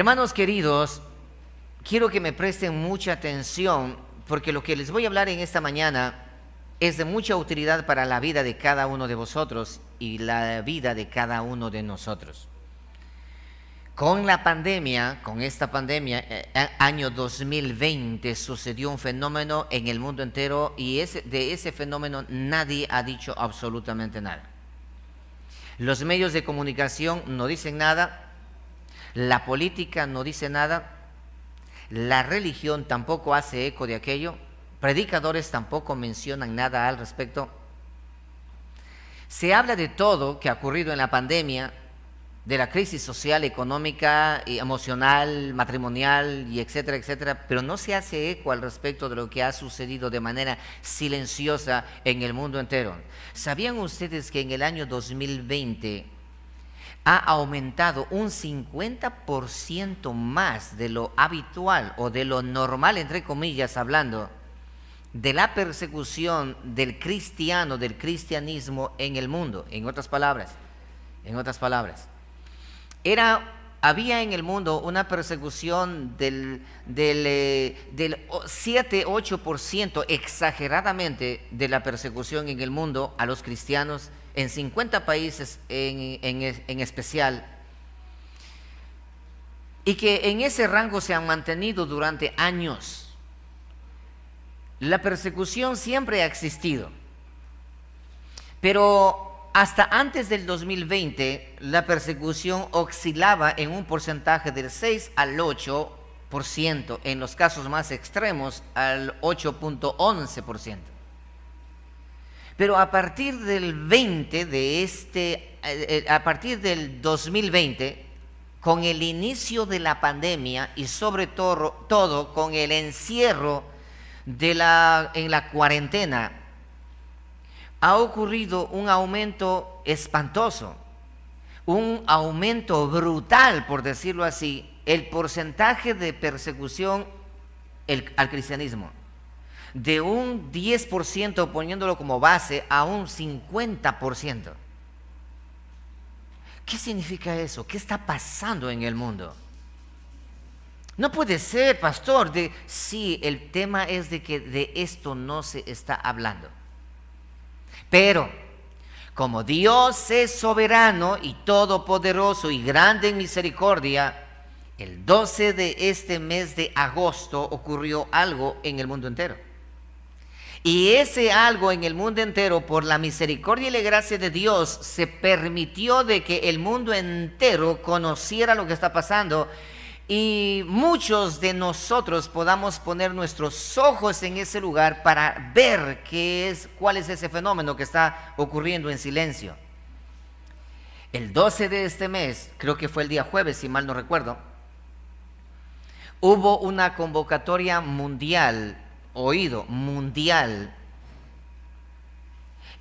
Hermanos queridos, quiero que me presten mucha atención porque lo que les voy a hablar en esta mañana es de mucha utilidad para la vida de cada uno de vosotros y la vida de cada uno de nosotros. Con esta pandemia, año 2020, sucedió un fenómeno en el mundo entero y de ese fenómeno nadie ha dicho absolutamente nada. Los medios de comunicación no dicen nada, la política no dice nada, la religión tampoco hace eco de aquello, predicadores tampoco mencionan nada al respecto. Se habla de todo que ha ocurrido en la pandemia, de la crisis social, económica, emocional, matrimonial y etcétera, etcétera, pero no se hace eco al respecto de lo que ha sucedido de manera silenciosa en el mundo entero. ¿Sabían ustedes que en el año 2020 ha aumentado un 50% más de lo habitual o de lo normal, entre comillas, hablando, de la persecución del cristianismo en el mundo? En otras palabras, había en el mundo una persecución del 7-8% exageradamente de la persecución en el mundo a los cristianos, en 50 países en especial, y que en ese rango se han mantenido durante años. La persecución siempre ha existido, pero hasta antes del 2020 la persecución oscilaba en un porcentaje del 6 al 8%, en los casos más extremos al 8.11%. Pero a partir del 2020, con el inicio de la pandemia y sobre todo con el encierro en la cuarentena, ha ocurrido un aumento espantoso, un aumento brutal, por decirlo así, el porcentaje de persecución al cristianismo. De un 10%, poniéndolo como base, a un 50%. ¿Qué significa eso? ¿Qué está pasando en el mundo? No puede ser, pastor. Sí, el tema es de que de esto no se está hablando. Pero, como Dios es soberano y todopoderoso y grande en misericordia, el 12 de este mes de agosto ocurrió algo en el mundo entero. Y ese algo en el mundo entero, por la misericordia y la gracia de Dios, se permitió de que el mundo entero conociera lo que está pasando y muchos de nosotros podamos poner nuestros ojos en ese lugar para ver cuál es ese fenómeno que está ocurriendo en silencio. El 12 de este mes, creo que fue el día jueves, si mal no recuerdo, hubo una convocatoria mundial,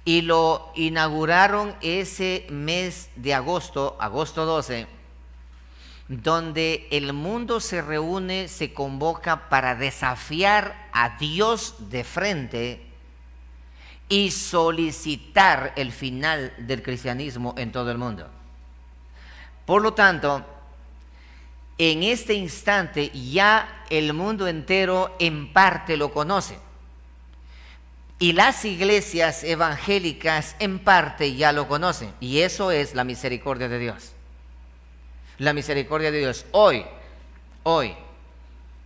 y lo inauguraron ese mes de agosto 12, donde el mundo se reúne, se convoca para desafiar a Dios de frente y solicitar el final del cristianismo en todo el mundo. Por lo tanto, en este instante ya el mundo entero en parte lo conoce. Y las iglesias evangélicas en parte ya lo conocen. Y eso es la misericordia de Dios. La misericordia de Dios. Hoy,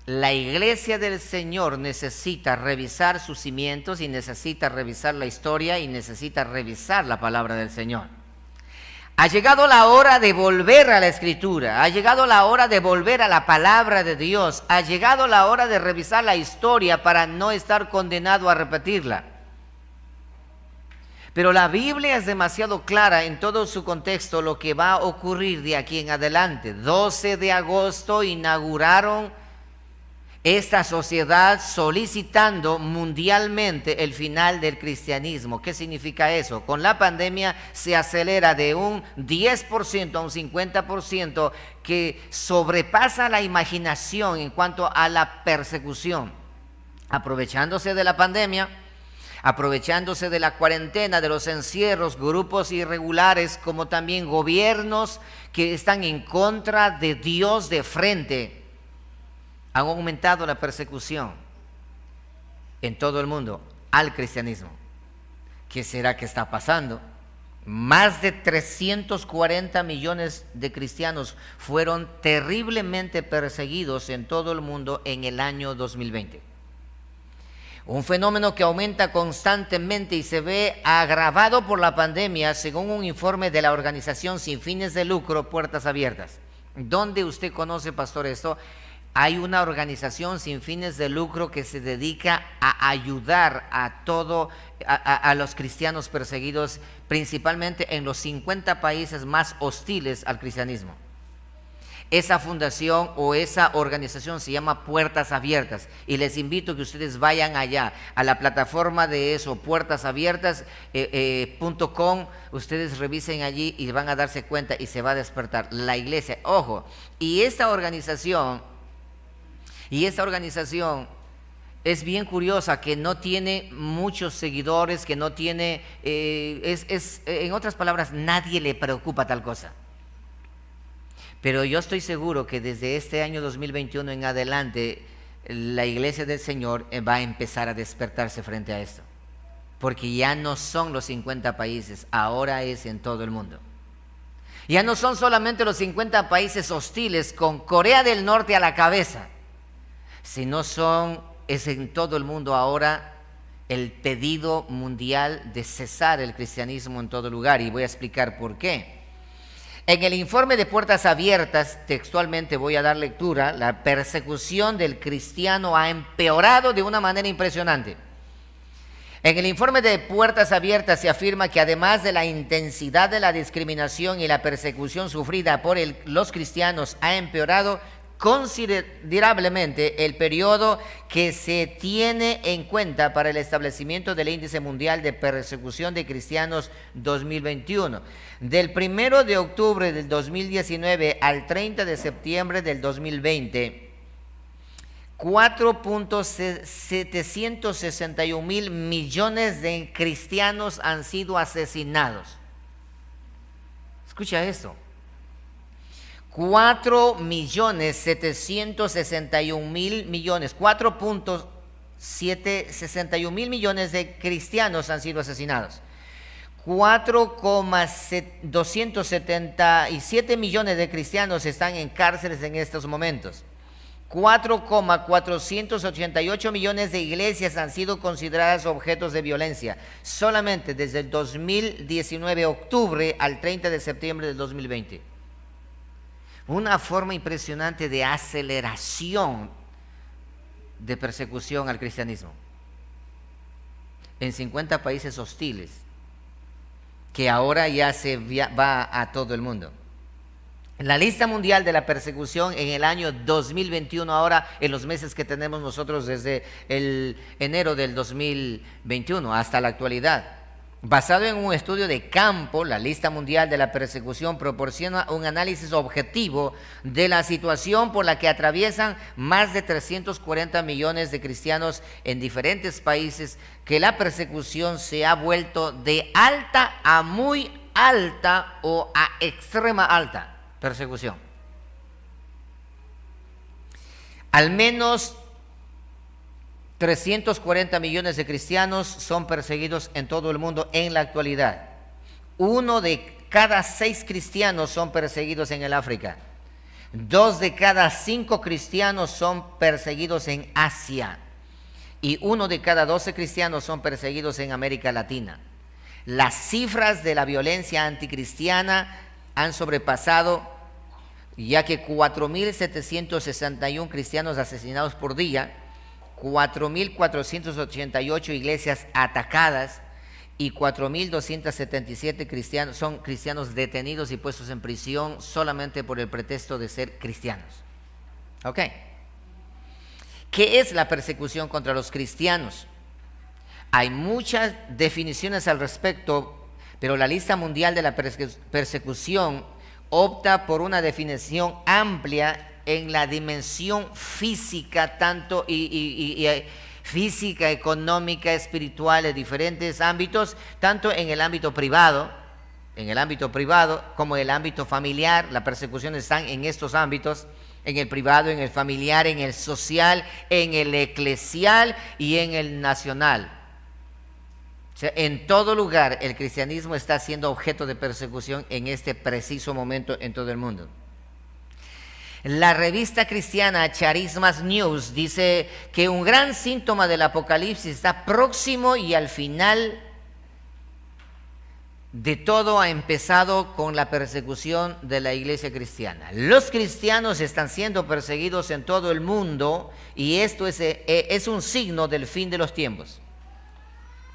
la iglesia del Señor necesita revisar sus cimientos y necesita revisar la historia y necesita revisar la palabra del Señor. Ha llegado la hora de volver a la Escritura, ha llegado la hora de volver a la palabra de Dios, ha llegado la hora de revisar la historia para no estar condenado a repetirla. Pero la Biblia es demasiado clara en todo su contexto lo que va a ocurrir de aquí en adelante. 12 de agosto inauguraron esta sociedad solicitando mundialmente el final del cristianismo. ¿Qué significa eso? Con la pandemia se acelera de un 10% a un 50% que sobrepasa la imaginación en cuanto a la persecución. Aprovechándose de la pandemia, aprovechándose de la cuarentena, de los encierros, grupos irregulares, como también gobiernos que están en contra de Dios de frente, han aumentado la persecución en todo el mundo al cristianismo. ¿Qué será que está pasando? Más de 340 millones de cristianos fueron terriblemente perseguidos en todo el mundo en el año 2020. Un fenómeno que aumenta constantemente y se ve agravado por la pandemia, según un informe de la organización sin fines de lucro Puertas Abiertas. ¿Dónde usted conoce, pastor, esto? Hay una organización sin fines de lucro que se dedica a ayudar a los cristianos perseguidos, principalmente en los 50 países más hostiles al cristianismo. Esa fundación o esa organización se llama Puertas Abiertas, y les invito a que ustedes vayan allá a la plataforma de eso, puertasabiertas.com. Ustedes revisen allí y van a darse cuenta y se va a despertar la iglesia. Ojo, y esta organización es bien curiosa, que no tiene muchos seguidores, que no tiene, en otras palabras, nadie le preocupa tal cosa. Pero yo estoy seguro que desde este año 2021 en adelante, la iglesia del Señor va a empezar a despertarse frente a esto. Porque ya no son los 50 países, ahora es en todo el mundo. Ya no son solamente los 50 países hostiles con Corea del Norte a la cabeza, sino es en todo el mundo ahora el pedido mundial de cesar el cristianismo en todo lugar, y voy a explicar por qué. En el informe de Puertas Abiertas, textualmente voy a dar lectura, la persecución del cristiano ha empeorado de una manera impresionante. En el informe de Puertas Abiertas se afirma que además de la intensidad de la discriminación y la persecución sufrida por los cristianos, ha empeorado considerablemente el periodo que se tiene en cuenta para el establecimiento del Índice Mundial de Persecución de Cristianos 2021. Del 1 de octubre del 2019 al 30 de septiembre del 2020, 4.761 mil millones de cristianos han sido asesinados. Escucha esto. 4.761.000 millones, 4.761 mil millones de cristianos han sido asesinados. 4,277 millones de cristianos están en cárceles en estos momentos. 4,488 millones de iglesias han sido consideradas objetos de violencia, solamente desde el 2019, octubre, al 30 de septiembre del 2020. Una forma impresionante de aceleración de persecución al cristianismo en 50 países hostiles, que ahora ya se va a todo el mundo. La lista mundial de la persecución en el año 2021, ahora en los meses que tenemos nosotros desde el enero del 2021 hasta la actualidad, basado en un estudio de campo, la lista mundial de la persecución proporciona un análisis objetivo de la situación por la que atraviesan más de 340 millones de cristianos en diferentes países, que la persecución se ha vuelto de alta a muy alta o a extrema alta persecución. Al menos 340 millones de cristianos son perseguidos en todo el mundo en la actualidad. 1 de cada 6 cristianos son perseguidos en el África. 2 de cada 5 cristianos son perseguidos en Asia. Y 1 de cada 12 cristianos son perseguidos en América Latina. Las cifras de la violencia anticristiana han sobrepasado, ya que 4.761 cristianos asesinados por día, 4.488 iglesias atacadas y 4.277 son cristianos detenidos y puestos en prisión solamente por el pretexto de ser cristianos. ¿Ok? ¿Qué es la persecución contra los cristianos? Hay muchas definiciones al respecto, pero la lista mundial de la persecución opta por una definición amplia en la dimensión física tanto y física, económica, espiritual, en diferentes ámbitos, tanto en el ámbito privado como en el ámbito familiar. La persecución está en estos ámbitos, en el privado, en el familiar, en el social, en el eclesial y en el nacional. O sea, en todo lugar el cristianismo está siendo objeto de persecución en este preciso momento en todo el mundo. La revista cristiana Charisma's News dice que un gran síntoma del apocalipsis está próximo y al final de todo ha empezado con la persecución de la iglesia cristiana. Los cristianos están siendo perseguidos en todo el mundo y esto es un signo del fin de los tiempos.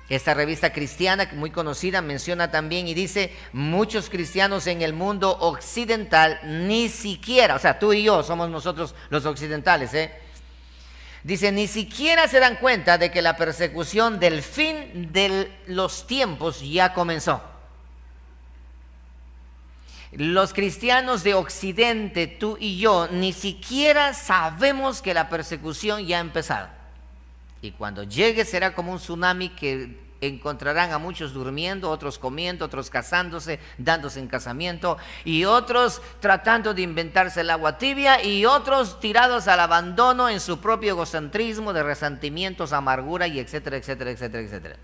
Esta revista cristiana muy conocida menciona también y dice: muchos cristianos en el mundo occidental ni siquiera, o sea, tú y yo somos nosotros los occidentales, dice, ni siquiera se dan cuenta de que la persecución del fin de los tiempos ya comenzó. Los cristianos de Occidente, tú y yo, ni siquiera sabemos que la persecución ya ha empezado. Y cuando llegue será como un tsunami que encontrarán a muchos durmiendo, otros comiendo, otros casándose, dándose en casamiento, y otros tratando de inventarse el agua tibia, y otros tirados al abandono en su propio egocentrismo de resentimientos, amargura, y etcétera, etcétera, etcétera, etcétera.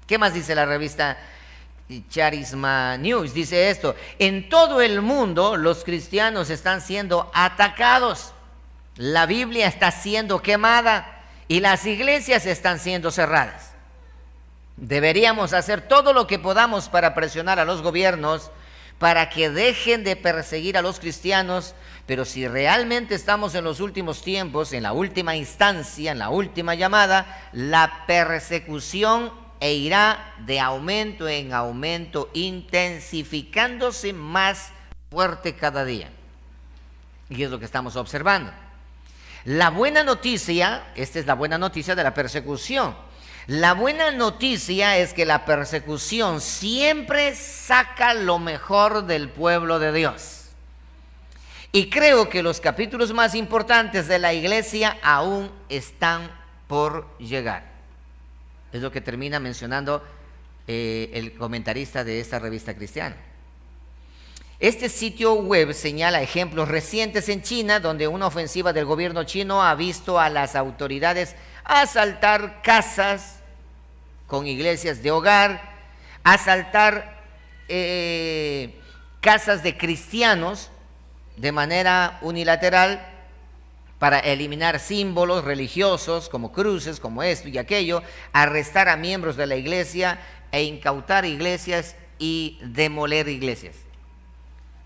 ¿Qué más dice la revista Charisma News? Dice esto: en todo el mundo los cristianos están siendo atacados, la Biblia está siendo quemada y las iglesias están siendo cerradas. Deberíamos hacer todo lo que podamos para presionar a los gobiernos para que dejen de perseguir a los cristianos, pero si realmente estamos en los últimos tiempos, en la última instancia, en la última llamada, la persecución irá de aumento en aumento, intensificándose más fuerte cada día. Y es lo que estamos observando. La buena noticia, esta es la buena noticia de la persecución. La buena noticia es que la persecución siempre saca lo mejor del pueblo de Dios. Y creo que los capítulos más importantes de la iglesia aún están por llegar. Es lo que termina mencionando el comentarista de esta revista cristiana. Este sitio web señala ejemplos recientes en China, donde una ofensiva del gobierno chino ha visto a las autoridades asaltar casas con iglesias de hogar, asaltar casas de cristianos de manera unilateral para eliminar símbolos religiosos como cruces, como esto y aquello, arrestar a miembros de la iglesia e incautar iglesias y demoler iglesias.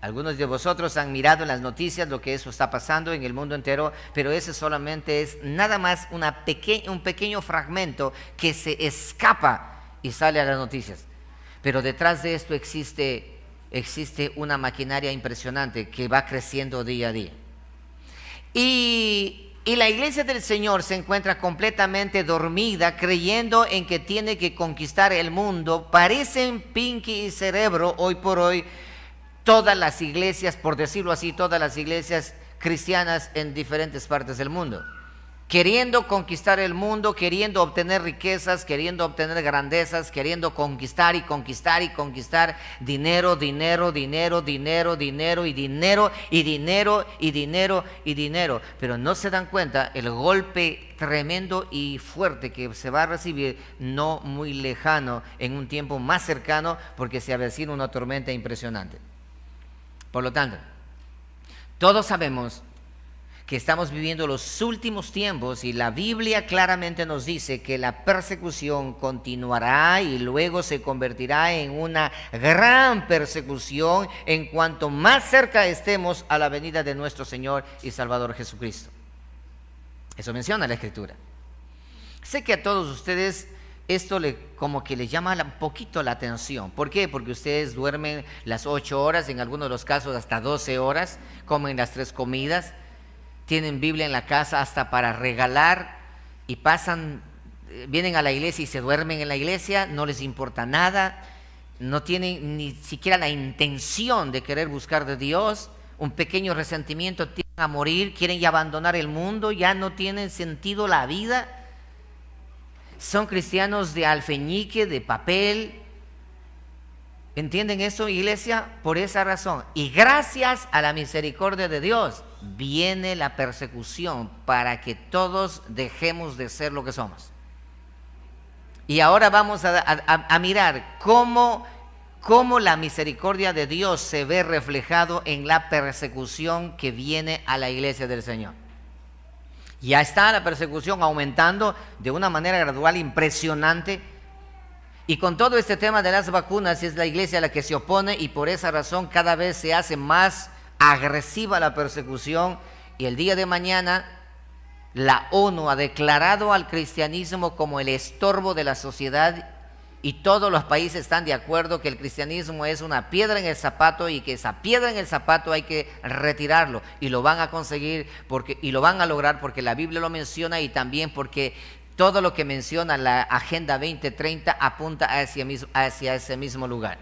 Algunos de vosotros han mirado en las noticias lo que eso está pasando en el mundo entero, pero ese solamente es nada más un pequeño fragmento que se escapa y sale a las noticias. Pero detrás de esto existe una maquinaria impresionante que va creciendo día a día. Y la iglesia del Señor se encuentra completamente dormida, creyendo en que tiene que conquistar el mundo. Parecen pinky y cerebro hoy por hoy todas las iglesias, por decirlo así, todas las iglesias cristianas en diferentes partes del mundo, queriendo conquistar el mundo, queriendo obtener riquezas, queriendo obtener grandezas, queriendo conquistar y conquistar y conquistar dinero, dinero, dinero, dinero, dinero y dinero y dinero y dinero y dinero. Pero no se dan cuenta el golpe tremendo y fuerte que se va a recibir no muy lejano, en un tiempo más cercano, porque se avecina una tormenta impresionante. Por lo tanto, todos sabemos que estamos viviendo los últimos tiempos y la Biblia claramente nos dice que la persecución continuará y luego se convertirá en una gran persecución en cuanto más cerca estemos a la venida de nuestro Señor y Salvador Jesucristo. Eso menciona la Escritura. Sé que a todos ustedes esto como que les llama un poquito la atención. ¿Por qué? Porque ustedes duermen las 8 horas, en algunos de los casos hasta 12 horas, comen las 3 comidas, tienen Biblia en la casa hasta para regalar y vienen a la iglesia y se duermen en la iglesia, no les importa nada, no tienen ni siquiera la intención de querer buscar de Dios, un pequeño resentimiento, tienen a morir, quieren ya abandonar el mundo, ya no tienen sentido la vida. son cristianos de alfeñique, de papel. ¿Entienden eso, iglesia? Por esa razón. Y gracias a la misericordia de Dios viene la persecución para que todos dejemos de ser lo que somos. Y ahora vamos a mirar cómo la misericordia de Dios se ve reflejado en la persecución que viene a la iglesia del Señor. Ya está la persecución aumentando de una manera gradual impresionante. Y con todo este tema de las vacunas es la iglesia la que se opone, y por esa razón cada vez se hace más agresiva la persecución. Y el día de mañana la ONU ha declarado al cristianismo como el estorbo de la sociedad, y todos los países están de acuerdo que el cristianismo es una piedra en el zapato y que esa piedra en el zapato hay que retirarlo, y lo van a conseguir y lo van a lograr porque la Biblia lo menciona, y también porque todo lo que menciona la Agenda 2030 apunta hacia ese mismo lugar.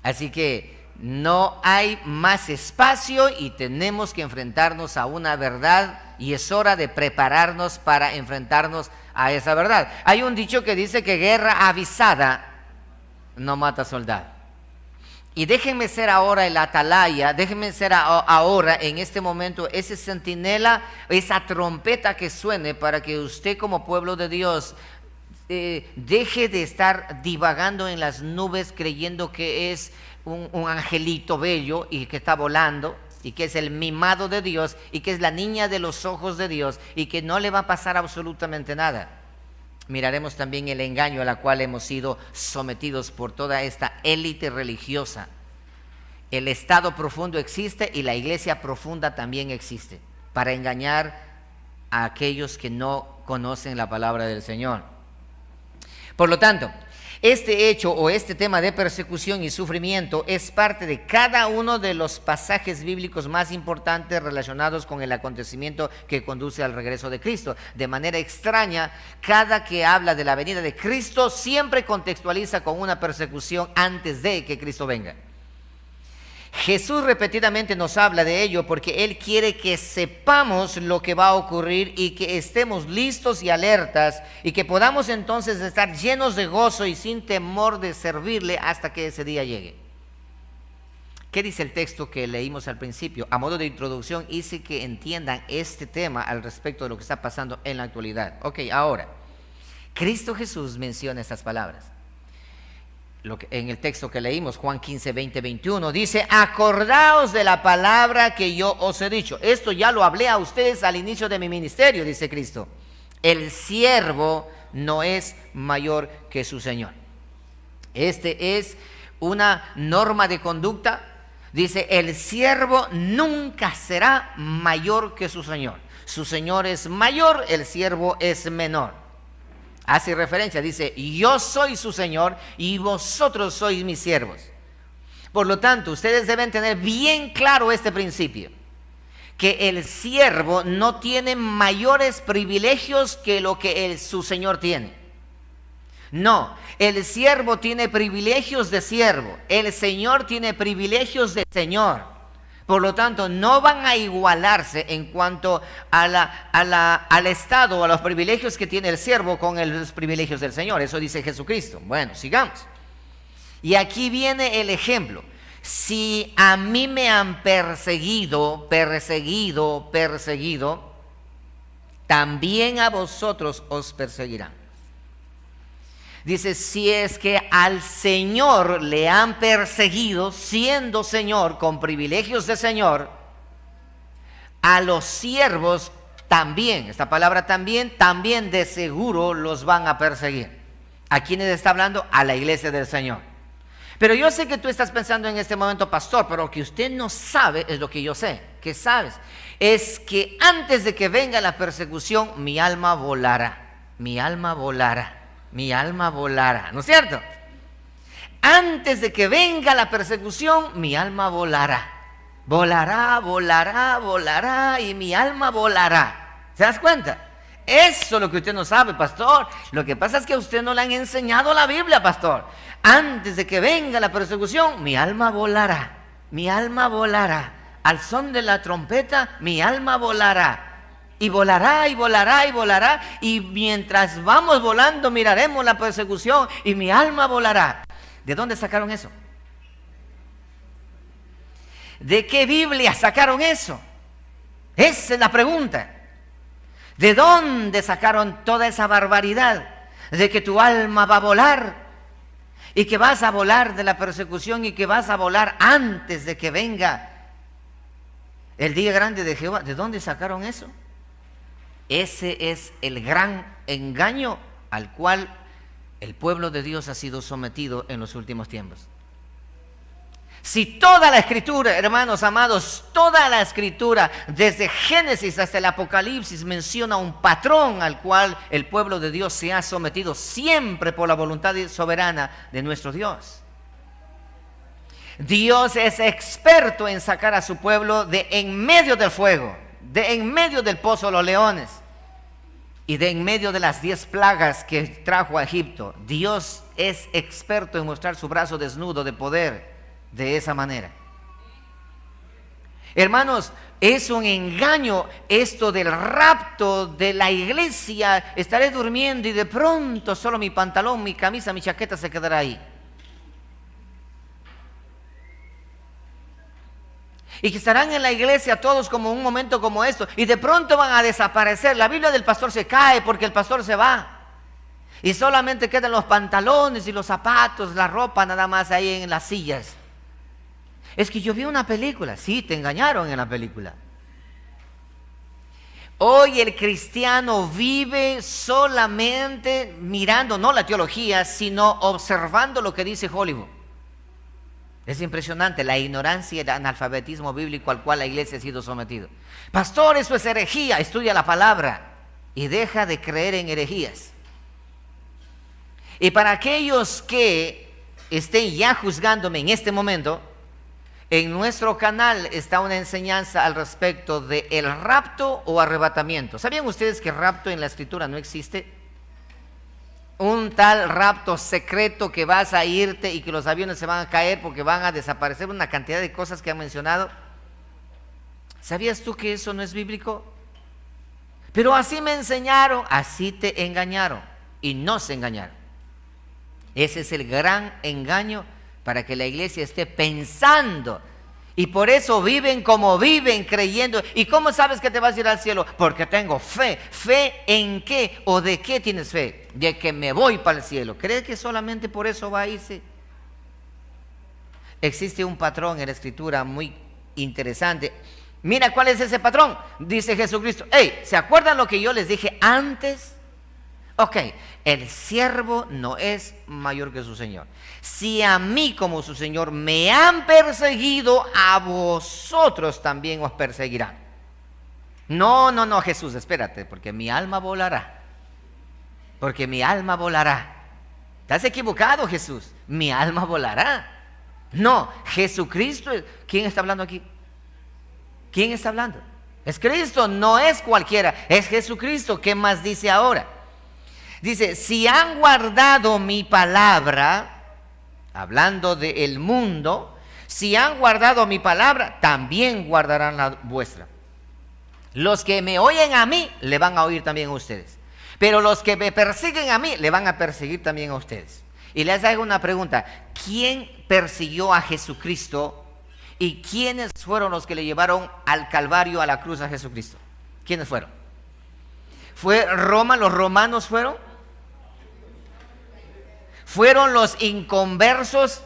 Así que no hay más espacio y tenemos que enfrentarnos a una verdad, y es hora de prepararnos para enfrentarnos a esa verdad. Hay un dicho que dice que guerra avisada no mata soldado. Y déjenme ser ahora el atalaya, déjenme ser ahora en este momento ese centinela, esa trompeta que suene para que usted como pueblo de Dios deje de estar divagando en las nubes creyendo que es un angelito bello y que está volando, y que es el mimado de Dios, y que es la niña de los ojos de Dios, y que no le va a pasar absolutamente nada. Miraremos también el engaño a la cual hemos sido sometidos por toda esta élite religiosa. El estado profundo existe y la iglesia profunda también existe, para engañar a aquellos que no conocen la palabra del Señor. Por lo tanto, este hecho o este tema de persecución y sufrimiento es parte de cada uno de los pasajes bíblicos más importantes relacionados con el acontecimiento que conduce al regreso de Cristo. De manera extraña, cada que habla de la venida de Cristo siempre contextualiza con una persecución antes de que Cristo venga. Jesús repetidamente nos habla de ello porque Él quiere que sepamos lo que va a ocurrir y que estemos listos y alertas, y que podamos entonces estar llenos de gozo y sin temor de servirle hasta que ese día llegue. ¿Qué dice el texto que leímos al principio? A modo de introducción, hice que entiendan este tema al respecto de lo que está pasando en la actualidad. Ok, ahora, Cristo Jesús menciona estas palabras. En el texto que leímos, Juan 15, 20, 21, dice: acordaos de la palabra que yo os he dicho. Esto ya lo hablé a ustedes al inicio de mi ministerio, dice Cristo. El siervo no es mayor que su Señor. Este es una norma de conducta. Dice: el siervo nunca será mayor que su Señor. Su Señor es mayor, el siervo es menor. Hace referencia, dice: yo soy su Señor y vosotros sois mis siervos. Por lo tanto, ustedes deben tener bien claro este principio, que el siervo no tiene mayores privilegios que lo que su Señor tiene. No, el siervo tiene privilegios de siervo, el Señor tiene privilegios de Señor. Por lo tanto, no van a igualarse en cuanto al estado o a los privilegios que tiene el siervo con los privilegios del Señor. Eso dice Jesucristo. Bueno, sigamos. Y aquí viene el ejemplo. Si a mí me han perseguido, también a vosotros os perseguirán. Dice: si es que al Señor le han perseguido, siendo Señor, con privilegios de Señor, a los siervos también, esta palabra también de seguro los van a perseguir. ¿A quiénes está hablando? A la iglesia del Señor. Pero yo sé que tú estás pensando en este momento: pastor, pero lo que usted no sabe es lo que yo sé. ¿Qué sabes? Es que antes de que venga la persecución, mi alma volará. Mi alma volará. Mi alma volará, ¿no es cierto? Antes de que venga la persecución, mi alma volará. Volará, volará, volará, y mi alma volará. ¿Se das cuenta? Eso es lo que usted no sabe, pastor. Lo que pasa es que a usted no le han enseñado la Biblia, pastor. Antes de que venga la persecución, mi alma volará. Mi alma volará. Al son de la trompeta, mi alma volará. Y volará, y volará, y volará. Y mientras vamos volando, miraremos la persecución y mi alma volará. ¿De dónde sacaron eso? ¿De qué Biblia sacaron eso? Esa es la pregunta. ¿De dónde sacaron toda esa barbaridad? De que tu alma va a volar y que vas a volar de la persecución y que vas a volar antes de que venga el día grande de Jehová. ¿De dónde sacaron eso? Ese es el gran engaño al cual el pueblo de Dios ha sido sometido en los últimos tiempos. Si toda la escritura, hermanos amados, toda la escritura, desde Génesis hasta el Apocalipsis, menciona un patrón al cual el pueblo de Dios se ha sometido siempre por la voluntad soberana de nuestro Dios. Dios es experto en sacar a su pueblo de en medio del fuego, de en medio del pozo de los leones y de en medio de las 10 plagas que trajo a Egipto. Dios es experto en mostrar su brazo desnudo de poder de esa manera. Hermanos, es un engaño esto del rapto de la iglesia. Estaré durmiendo y de pronto solo mi pantalón, mi camisa, mi chaqueta se quedará ahí. Y que estarán en la iglesia todos como un momento como esto y de pronto van a desaparecer. La Biblia del pastor se cae porque el pastor se va y solamente quedan los pantalones y los zapatos, la ropa nada más ahí en las sillas. Es que yo vi una película. Sí, te engañaron en la película. Hoy el cristiano vive solamente mirando, no la teología, sino observando lo que dice Hollywood. Es impresionante la ignorancia y el analfabetismo bíblico al cual la iglesia ha sido sometido. Pastor, eso es herejía. Estudia la palabra y deja de creer en herejías. Y para aquellos que estén ya juzgándome en este momento, en nuestro canal está una enseñanza al respecto de el rapto o arrebatamiento. ¿Sabían ustedes que rapto en la escritura no existe? Un tal rapto secreto que vas a irte y que los aviones se van a caer porque van a desaparecer, una cantidad de cosas que han mencionado. ¿Sabías tú que eso no es bíblico? Pero así me enseñaron, así te engañaron y no se engañaron. Ese es el gran engaño para que la iglesia esté pensando. Y por eso viven como viven, creyendo. ¿Y cómo sabes que te vas a ir al cielo? Porque tengo fe. ¿Fe en qué? ¿O de qué tienes fe? De que me voy para el cielo. ¿Crees que solamente por eso va a irse? Existe un patrón en la escritura muy interesante. Mira cuál es ese patrón. Dice Jesucristo: hey, ¿se acuerdan lo que yo les dije antes? Ok, el siervo no es mayor que su Señor. Si a mí como su Señor me han perseguido, a vosotros también os perseguirán. No, Jesús, espérate, porque mi alma volará. Porque mi alma volará. Estás equivocado, Jesús. Mi alma volará. No, Jesucristo. ¿Quién está hablando aquí? ¿Quién está hablando? Es Cristo, no es cualquiera. Es Jesucristo. ¿Qué más dice ahora? Dice: si han guardado mi palabra, hablando del mundo, si han guardado mi palabra, también guardarán la vuestra. Los que me oyen a mí, le van a oír también a ustedes. Pero los que me persiguen a mí, le van a perseguir también a ustedes. Y les hago una pregunta: ¿quién persiguió a Jesucristo? ¿Y quiénes fueron los que le llevaron al Calvario, a la cruz, a Jesucristo? ¿Quiénes fueron? ¿Fue Roma? ¿Los romanos fueron? ¿Fueron los inconversos?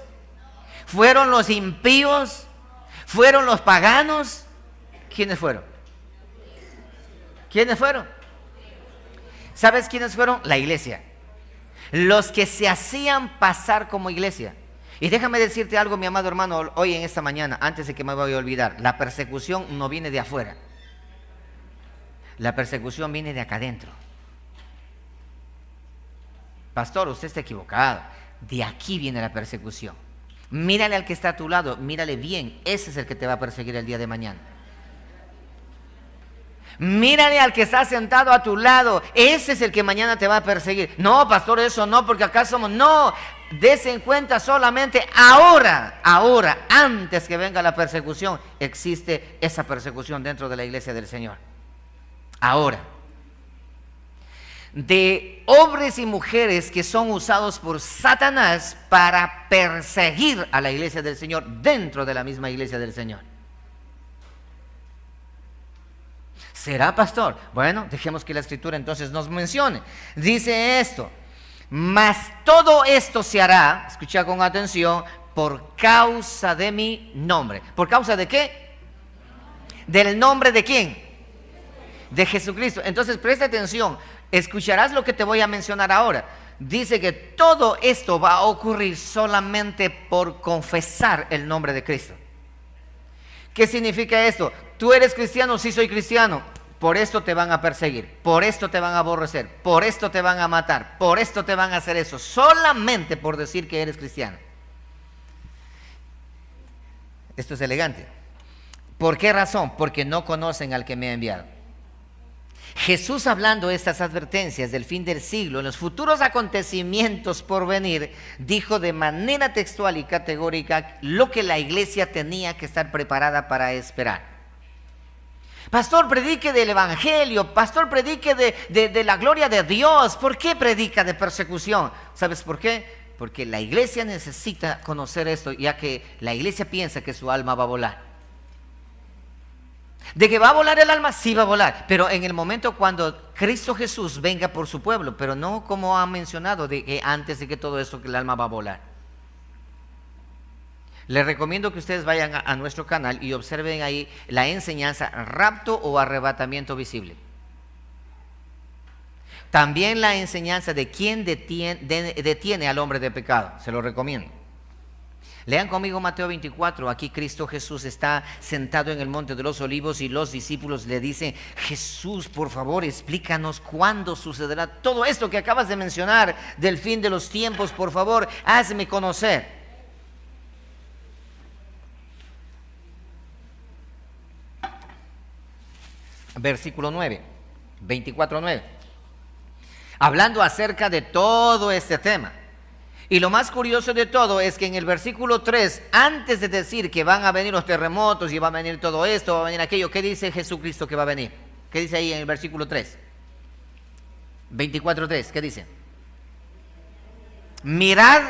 ¿Fueron los impíos? ¿Fueron los paganos? ¿Quiénes fueron? ¿Quiénes fueron? ¿Sabes quiénes fueron? La iglesia. Los que se hacían pasar como iglesia. Y déjame decirte algo, mi amado hermano, hoy en esta mañana, antes de que me vaya a olvidar. La persecución no viene de afuera. La persecución viene de acá adentro. Pastor, usted está equivocado. De aquí viene la persecución. Mírale al que está a tu lado, mírale bien. Ese es el que te va a perseguir el día de mañana. Mírale al que está sentado a tu lado. Ese es el que mañana te va a perseguir. No, pastor, eso no, porque acá somos. No, dese en cuenta solamente ahora, antes que venga la persecución, existe esa persecución dentro de la iglesia del Señor. Ahora, de hombres y mujeres que son usados por Satanás para perseguir a la iglesia del Señor dentro de la misma iglesia del Señor. ¿Será, pastor? Bueno, dejemos que la Escritura entonces nos mencione. Dice esto: mas todo esto se hará, escucha con atención, por causa de mi nombre. ¿Por causa de qué? ¿Del nombre de quién? De Jesucristo. Entonces presta atención, escucharás lo que te voy a mencionar ahora. Dice que todo esto va a ocurrir solamente por confesar el nombre de Cristo. ¿Qué significa esto? ¿Tú eres cristiano? Sí, soy cristiano. Por esto te van a perseguir, por esto te van a aborrecer, por esto te van a matar, por esto te van a hacer eso, solamente por decir que eres cristiano. Esto es elegante. ¿Por qué razón? Porque no conocen al que me ha enviado. Jesús, hablando estas advertencias del fin del siglo, en los futuros acontecimientos por venir, dijo de manera textual y categórica lo que la iglesia tenía que estar preparada para esperar. Pastor, predique del evangelio, pastor, predique de la gloria de Dios. ¿Por qué predica de persecución? ¿Sabes por qué? Porque la iglesia necesita conocer esto, ya que la iglesia piensa que su alma va a volar. ¿De que va a volar el alma? Sí va a volar, pero en el momento cuando Cristo Jesús venga por su pueblo, pero no como ha mencionado, de que antes de que todo esto, que el alma va a volar. Les recomiendo que ustedes vayan a nuestro canal y observen ahí la enseñanza rapto o arrebatamiento visible. También la enseñanza de quién detiene al hombre de pecado, se lo recomiendo. Lean conmigo Mateo 24, aquí Cristo Jesús está sentado en el Monte de los Olivos y los discípulos le dicen: Jesús, por favor, explícanos cuándo sucederá todo esto que acabas de mencionar del fin de los tiempos, por favor, hazme conocer. Versículo 9, 24:9. Hablando acerca de todo este tema. Y lo más curioso de todo es que en el versículo 3, antes de decir que van a venir los terremotos y va a venir todo esto, va a venir aquello, ¿qué dice Jesucristo que va a venir? ¿Qué dice ahí en el versículo 3? 24:3, ¿qué dice? Mirad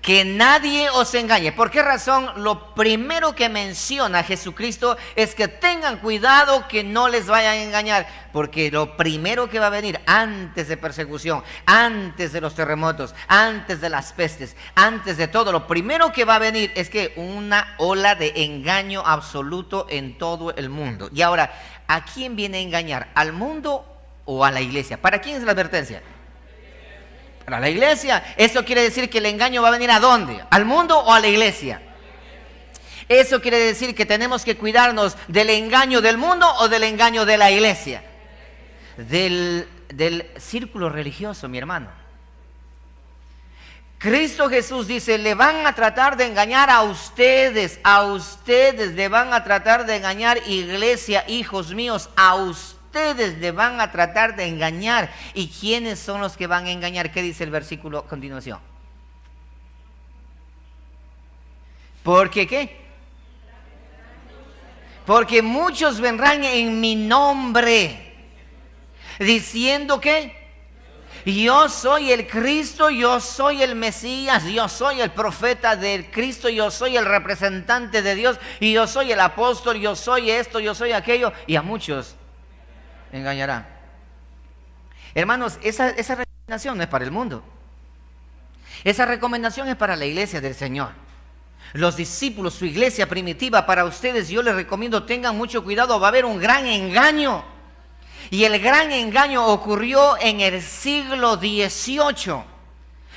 que nadie os engañe. ¿Por qué razón? Lo primero que menciona Jesucristo es que tengan cuidado que no les vayan a engañar, porque lo primero que va a venir antes de persecución, antes de los terremotos, antes de las pestes, antes de todo, lo primero que va a venir es que una ola de engaño absoluto en todo el mundo. Y ahora, ¿a quién viene a engañar? ¿Al mundo o a la iglesia? ¿Para quién es la advertencia? Para la iglesia. Eso quiere decir que el engaño va a venir ¿a dónde? ¿Al mundo o a la iglesia? Eso quiere decir que tenemos que cuidarnos del engaño del mundo o del engaño de la iglesia. Del círculo religioso, mi hermano. Cristo Jesús dice: le van a tratar de engañar a ustedes le van a tratar de engañar, iglesia, hijos míos, a ustedes le van a tratar de engañar. ¿Y quiénes son los que van a engañar? ¿Qué dice el versículo a continuación? ¿Porque qué? Porque muchos vendrán en mi nombre, diciendo que yo soy el Cristo, yo soy el Mesías, yo soy el profeta del Cristo, yo soy el representante de Dios, y yo soy el apóstol, yo soy esto, yo soy aquello, y a muchos engañará. Hermanos, esa recomendación no es para el mundo. Esa recomendación es para la iglesia del Señor. Los discípulos, su iglesia primitiva, para ustedes yo les recomiendo tengan mucho cuidado, va a haber un gran engaño. Y el gran engaño ocurrió en el siglo XVIII.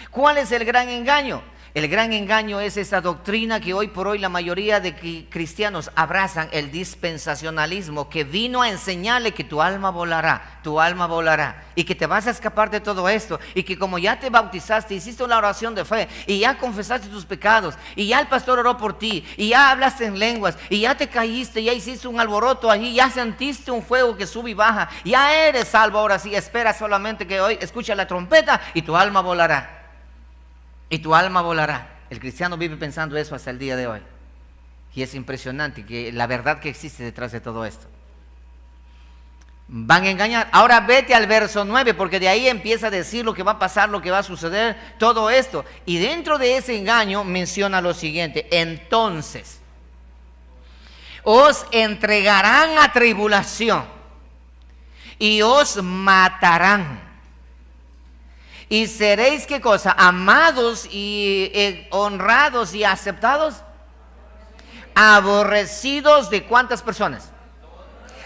¿Cuál es el gran engaño? El gran engaño es esa doctrina que hoy por hoy la mayoría de cristianos abrazan, el dispensacionalismo, que vino a enseñarle que tu alma volará, y que te vas a escapar de todo esto, y que como ya te bautizaste, hiciste una oración de fe, y ya confesaste tus pecados, y ya el pastor oró por ti, y ya hablaste en lenguas, y ya te caíste, ya hiciste un alboroto allí, ya sentiste un fuego que sube y baja, ya eres salvo. Ahora sí, espera solamente que hoy escucha la trompeta y tu alma volará. Y tu alma volará. El cristiano vive pensando eso hasta el día de hoy. Y es impresionante que la verdad que existe detrás de todo esto. Van a engañar. Ahora vete al verso 9, porque de ahí empieza a decir lo que va a pasar, lo que va a suceder, todo esto. Y dentro de ese engaño menciona lo siguiente: entonces os entregarán a tribulación y os matarán. Y seréis, ¿qué cosa? Amados y honrados y aceptados. Aborrecidos de ¿cuántas personas?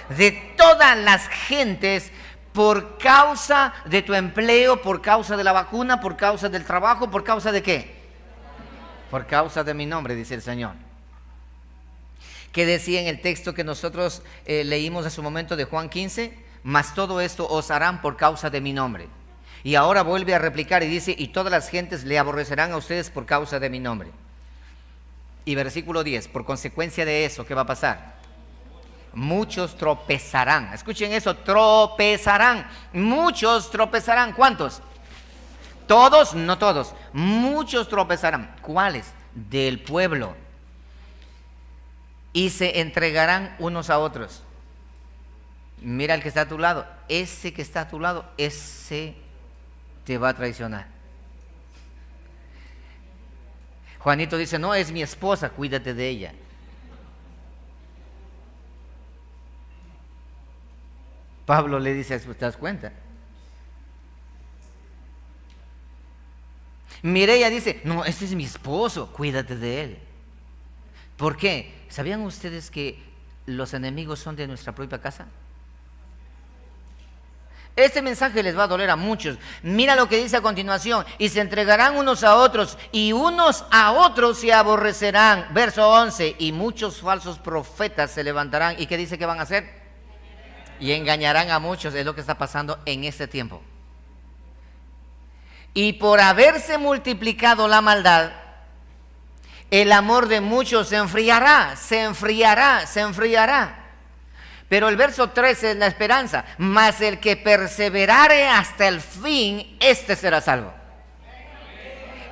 De todas las gentes, por causa de tu empleo, por causa de la vacuna, por causa del trabajo, ¿por causa de qué? Por causa de mi nombre, dice el Señor. ¿Qué decía en el texto que nosotros leímos en su momento de Juan 15? Mas todo esto os harán por causa de mi nombre. Y ahora vuelve a replicar y dice: y todas las gentes le aborrecerán a ustedes por causa de mi nombre. Y versículo 10, por consecuencia de eso, ¿qué va a pasar? Muchos tropezarán. Escuchen eso, tropezarán. Muchos tropezarán. ¿Cuántos? Todos, no todos. Muchos tropezarán. ¿Cuáles? Del pueblo. Y se entregarán unos a otros. Mira el que está a tu lado. Ese que está a tu lado, ese te va a traicionar. Juanito dice: no, es mi esposa, cuídate de ella. Pablo le dice: ¿te das cuenta? Mireya dice: no, este es mi esposo, cuídate de él. ¿Por qué? ¿Sabían ustedes que los enemigos son de nuestra propia casa? Este mensaje les va a doler a muchos. Mira lo que dice a continuación: y se entregarán unos a otros, y unos a otros se aborrecerán. Verso 11: y muchos falsos profetas se levantarán. ¿Y qué dice que van a hacer? Y engañarán a muchos. Es lo que está pasando en este tiempo. Y por haberse multiplicado la maldad, el amor de muchos se enfriará, se enfriará, se enfriará. Pero el verso 13 es la esperanza: mas el que perseverare hasta el fin, este será salvo.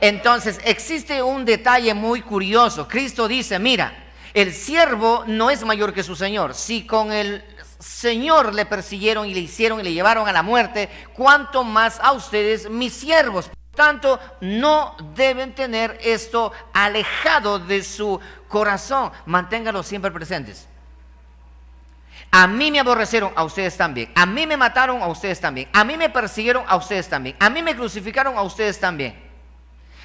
Entonces existe un detalle muy curioso. Cristo dice: mira, el siervo no es mayor que su señor. Si con el Señor le persiguieron y le hicieron y le llevaron a la muerte, cuánto más a ustedes, mis siervos. Por tanto, no deben tener esto alejado de su corazón. Manténganlo siempre presentes. A mí me aborrecieron, a ustedes también. A mí me mataron, a ustedes también. A mí me persiguieron, a ustedes también. A mí me crucificaron, a ustedes también.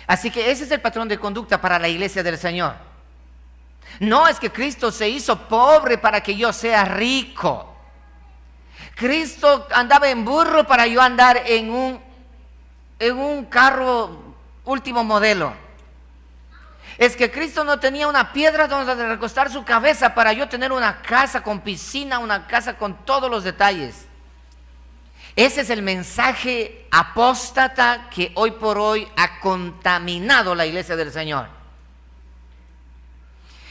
Así que ese es el patrón de conducta para la iglesia del Señor. No es que Cristo se hizo pobre para que yo sea rico. Cristo andaba en burro para yo andar en un carro último modelo. Es que Cristo no tenía una piedra donde recostar su cabeza para yo tener una casa con piscina, una casa con todos los detalles. Ese es el mensaje apóstata que hoy por hoy ha contaminado la iglesia del Señor.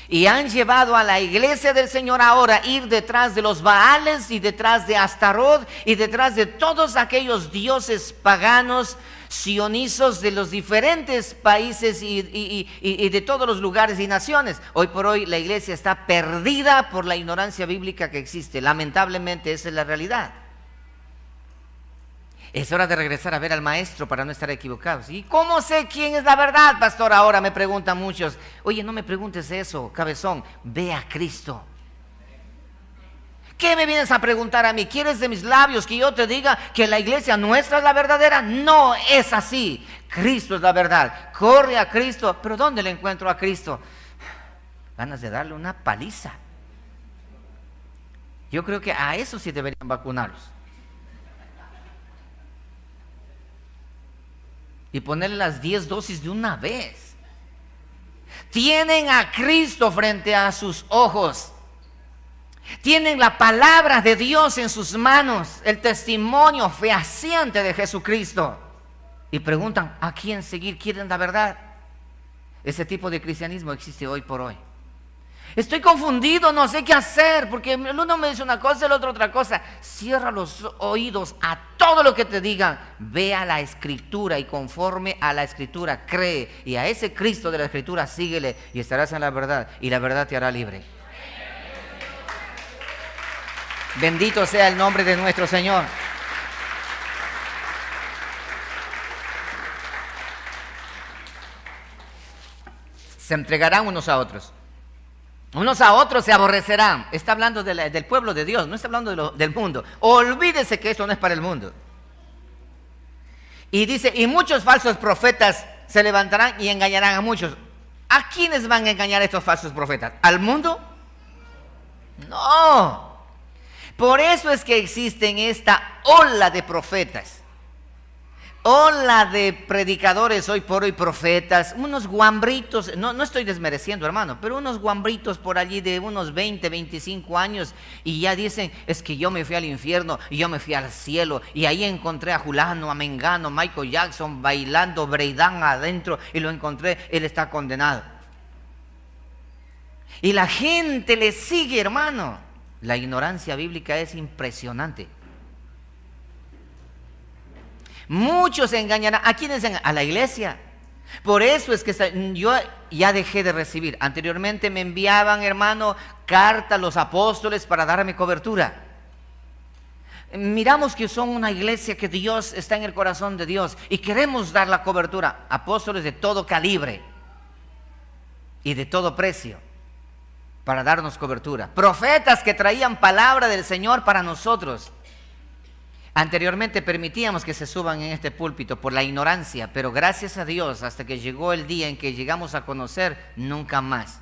Y han llevado a la iglesia del Señor ahora a ir detrás de los Baales y detrás de Astarot y detrás de todos aquellos dioses paganos, sionizos de los diferentes países y de todos los lugares y naciones. Hoy por hoy la iglesia está perdida por la ignorancia bíblica que existe. Lamentablemente esa es la realidad. Es hora de regresar a ver al maestro para no estar equivocados. ¿Y cómo sé quién es la verdad, pastor? Ahora me preguntan muchos. Oye, no me preguntes eso, cabezón. Ve a Cristo. ¿Qué me vienes a preguntar a mí? ¿Quieres de mis labios que yo te diga que la iglesia nuestra es la verdadera? No es así. Cristo es la verdad. Corre a Cristo. ¿Pero dónde le encuentro a Cristo? Ganas de darle una paliza. Yo creo que a eso sí deberían vacunarlos. Y ponerle las 10 dosis de una vez. Tienen a Cristo frente a sus ojos. Tienen la palabra de Dios en sus manos, el testimonio fehaciente de Jesucristo. Y preguntan, ¿a quién seguir? ¿Quieren la verdad? Ese tipo de cristianismo existe hoy por hoy. Estoy confundido, no sé qué hacer, porque el uno me dice una cosa, el otro otra cosa. Cierra los oídos a todo lo que te digan. Ve a la Escritura y conforme a la Escritura cree. Y a ese Cristo de la Escritura síguele y estarás en la verdad. Y la verdad te hará libre. Bendito sea el nombre de nuestro Señor. Se entregarán unos a otros. Unos a otros se aborrecerán. Está hablando del pueblo de Dios, no está hablando del mundo. Olvídese que esto no es para el mundo. Y dice, y muchos falsos profetas se levantarán y engañarán a muchos. ¿A quiénes van a engañar estos falsos profetas? ¿Al mundo? No. Por eso es que existen esta ola de profetas. Ola de predicadores hoy por hoy, profetas, unos guambritos, no estoy desmereciendo, hermano, pero unos guambritos por allí de unos 20, 25 años y ya dicen, es que yo me fui al infierno y yo me fui al cielo y ahí encontré a Julano, a Mengano, Michael Jackson bailando breakdance adentro y lo encontré, él está condenado. Y la gente le sigue, hermano. La ignorancia bíblica es impresionante. Muchos se engañarán. ¿A quiénes engañan? A la iglesia. Por eso es que yo ya dejé de recibir. Anteriormente me enviaban, hermano, cartas los apóstoles para darme cobertura. Miramos que son una iglesia que Dios está en el corazón de Dios y queremos dar la cobertura. Apóstoles de todo calibre y de todo precio para darnos cobertura. Profetas que traían palabra del Señor para nosotros. Anteriormente permitíamos que se suban en este púlpito por la ignorancia, pero gracias a Dios, hasta que llegó el día en que llegamos a conocer, nunca más.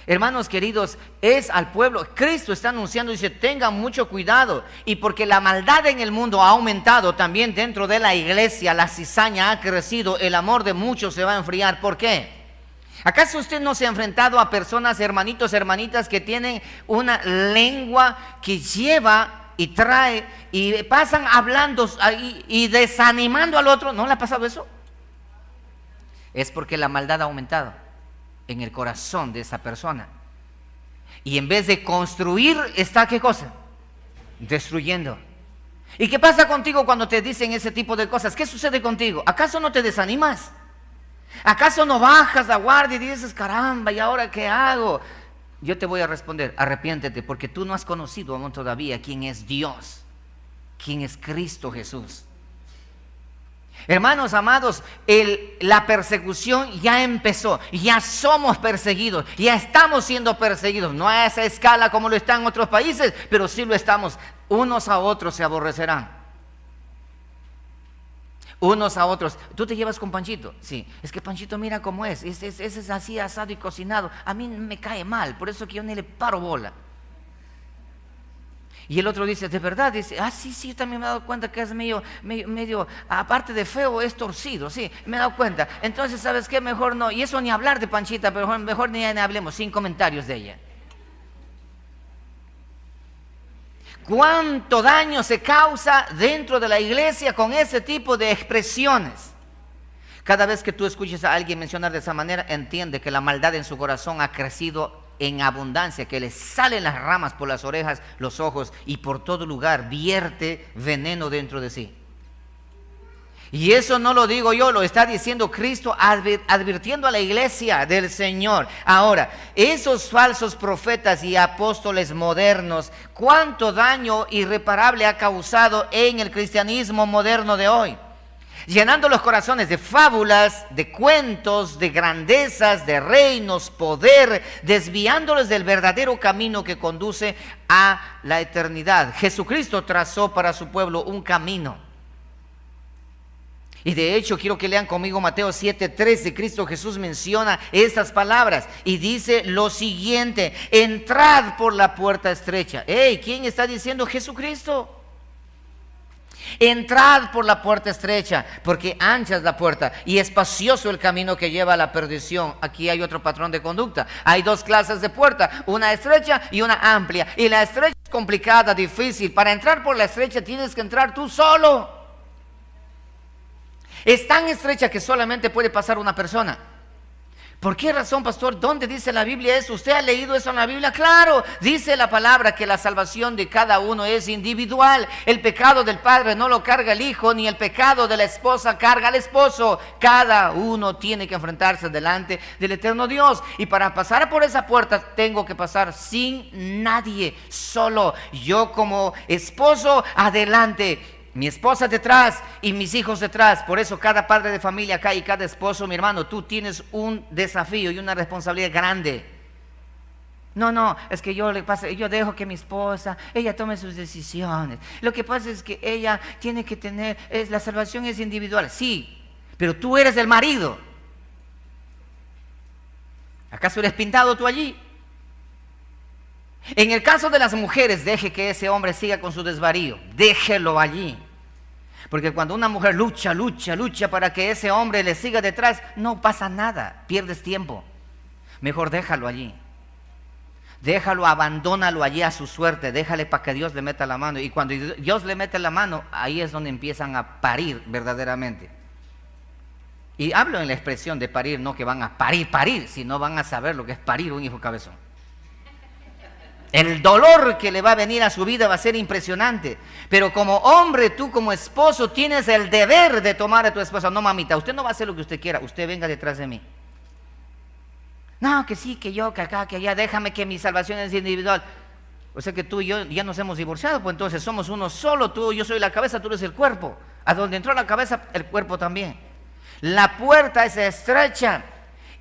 Hermanos queridos, es al pueblo, Cristo está anunciando, dice, tengan mucho cuidado, y porque la maldad en el mundo ha aumentado, también dentro de la iglesia la cizaña ha crecido, el amor de muchos se va a enfriar. ¿Por qué? ¿Acaso usted no se ha enfrentado a personas, hermanitos, hermanitas, que tienen una lengua que lleva y trae y pasan hablando y desanimando al otro? ¿No le ha pasado eso? Es porque la maldad ha aumentado en el corazón de esa persona. Y en vez de construir, está ¿qué cosa? Destruyendo. ¿Y qué pasa contigo cuando te dicen ese tipo de cosas? ¿Qué sucede contigo? ¿Acaso no te desanimas? ¿Acaso no bajas la guardia y dices, caramba, ¿y ahora qué hago? Yo te voy a responder, arrepiéntete, porque tú no has conocido aún todavía quién es Dios, quién es Cristo Jesús. Hermanos amados, la persecución ya empezó, ya somos perseguidos, ya estamos siendo perseguidos, no a esa escala como lo están en otros países, pero sí lo estamos. Unos a otros se aborrecerán. Unos a otros. ¿Tú te llevas con Panchito? Sí. Es que Panchito mira cómo es. Ese es así asado y cocinado. A mí me cae mal, por eso que yo ni le paro bola. Y el otro dice, ¿de verdad? Dice, sí, yo también me he dado cuenta que es medio, aparte de feo, es torcido, sí, me he dado cuenta. Entonces, ¿sabes qué? Mejor no. Y eso ni hablar de Panchita, pero mejor ni hablemos, sin comentarios de ella. ¿Cuánto daño se causa dentro de la iglesia con ese tipo de expresiones? Cada vez que tú escuches a alguien mencionar de esa manera, entiende que la maldad en su corazón ha crecido en abundancia, que le salen las ramas por las orejas, los ojos y por todo lugar, vierte veneno dentro de sí. Y eso no lo digo yo, lo está diciendo Cristo advirtiendo a la iglesia del Señor. Ahora, esos falsos profetas y apóstoles modernos, ¿cuánto daño irreparable ha causado en el cristianismo moderno de hoy? Llenando los corazones de fábulas, de cuentos, de grandezas, de reinos, poder, desviándolos del verdadero camino que conduce a la eternidad. Jesucristo trazó para su pueblo un camino. Y de hecho quiero que lean conmigo Mateo 7:13. Cristo Jesús menciona estas palabras y dice lo siguiente: entrad por la puerta estrecha. ¿Quién está diciendo? Jesucristo. Entrad por la puerta estrecha, porque ancha es la puerta y espacioso el camino que lleva a la perdición. Aquí hay otro patrón de conducta. Hay dos clases de puerta, una estrecha y una amplia. Y la estrecha es complicada, difícil. Para entrar por la estrecha tienes que entrar tú solo. Es tan estrecha que solamente puede pasar una persona. ¿Por qué razón, pastor? ¿Dónde dice la Biblia eso? ¿Usted ha leído eso en la Biblia? Claro, dice la palabra que la salvación de cada uno es individual. El pecado del padre no lo carga el hijo, ni el pecado de la esposa carga al esposo. Cada uno tiene que enfrentarse delante del eterno Dios. Y para pasar por esa puerta tengo que pasar sin nadie, solo. Yo como esposo adelante, mi esposa detrás y mis hijos detrás. Por eso cada padre de familia acá y cada esposo, mi hermano, tú tienes un desafío y una responsabilidad grande. No, es que yo dejo que mi esposa, ella tome sus decisiones. Lo que pasa es que ella tiene que tener, la salvación es individual. Sí, pero tú eres el marido. ¿Acaso eres pintado tú allí? En el caso de las mujeres, deje que ese hombre siga con su desvarío. Déjelo allí. Porque cuando una mujer lucha para que ese hombre le siga detrás, no pasa nada, pierdes tiempo. Mejor déjalo allí. Déjalo, abandónalo allí a su suerte. Déjale para que Dios le meta la mano. Y cuando Dios le mete la mano, ahí es donde empiezan a parir verdaderamente. Y hablo en la expresión de parir, no que van a parir, sino van a saber lo que es parir un hijo cabezón. El dolor que le va a venir a su vida va a ser impresionante. Pero como hombre, tú como esposo tienes el deber de tomar a tu esposa. No, mamita, usted no va a hacer lo que usted quiera. Usted venga detrás de mí. No, que sí, que yo, que acá, que allá. Déjame que mi salvación es individual. O sea que tú y yo ya nos hemos divorciado. Pues entonces somos uno solo. Yo soy la cabeza, tú eres el cuerpo. A donde entró la cabeza, el cuerpo también. La puerta es estrecha.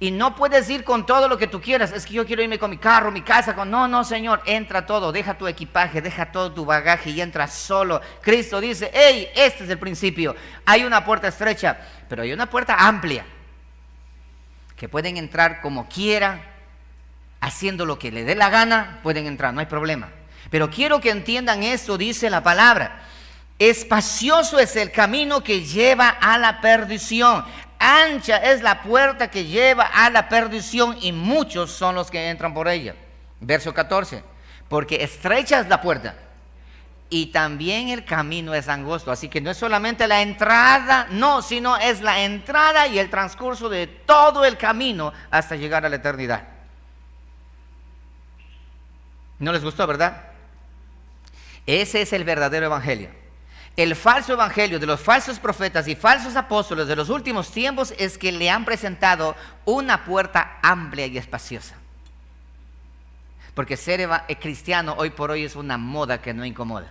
Y no puedes ir con todo lo que tú quieras. Es que yo quiero irme con mi carro, mi casa. No, Señor, entra todo. Deja tu equipaje, deja todo tu bagaje y entra solo. Cristo dice, hey, este es el principio. Hay una puerta estrecha, pero hay una puerta amplia. Que pueden entrar como quieran, haciendo lo que le dé la gana, pueden entrar, no hay problema. Pero quiero que entiendan esto, dice la palabra. Espacioso es el camino que lleva a la perdición. Ancha es la puerta que lleva a la perdición y muchos son los que entran por ella. Verso 14. Porque estrecha es la puerta y también el camino es angosto. Así que no es solamente la entrada, no, sino es la entrada y el transcurso de todo el camino hasta llegar a la eternidad. ¿No les gustó, verdad? Ese es el verdadero evangelio. El falso evangelio de los falsos profetas y falsos apóstoles de los últimos tiempos es que le han presentado una puerta amplia y espaciosa. Porque ser cristiano hoy por hoy es una moda que no incomoda.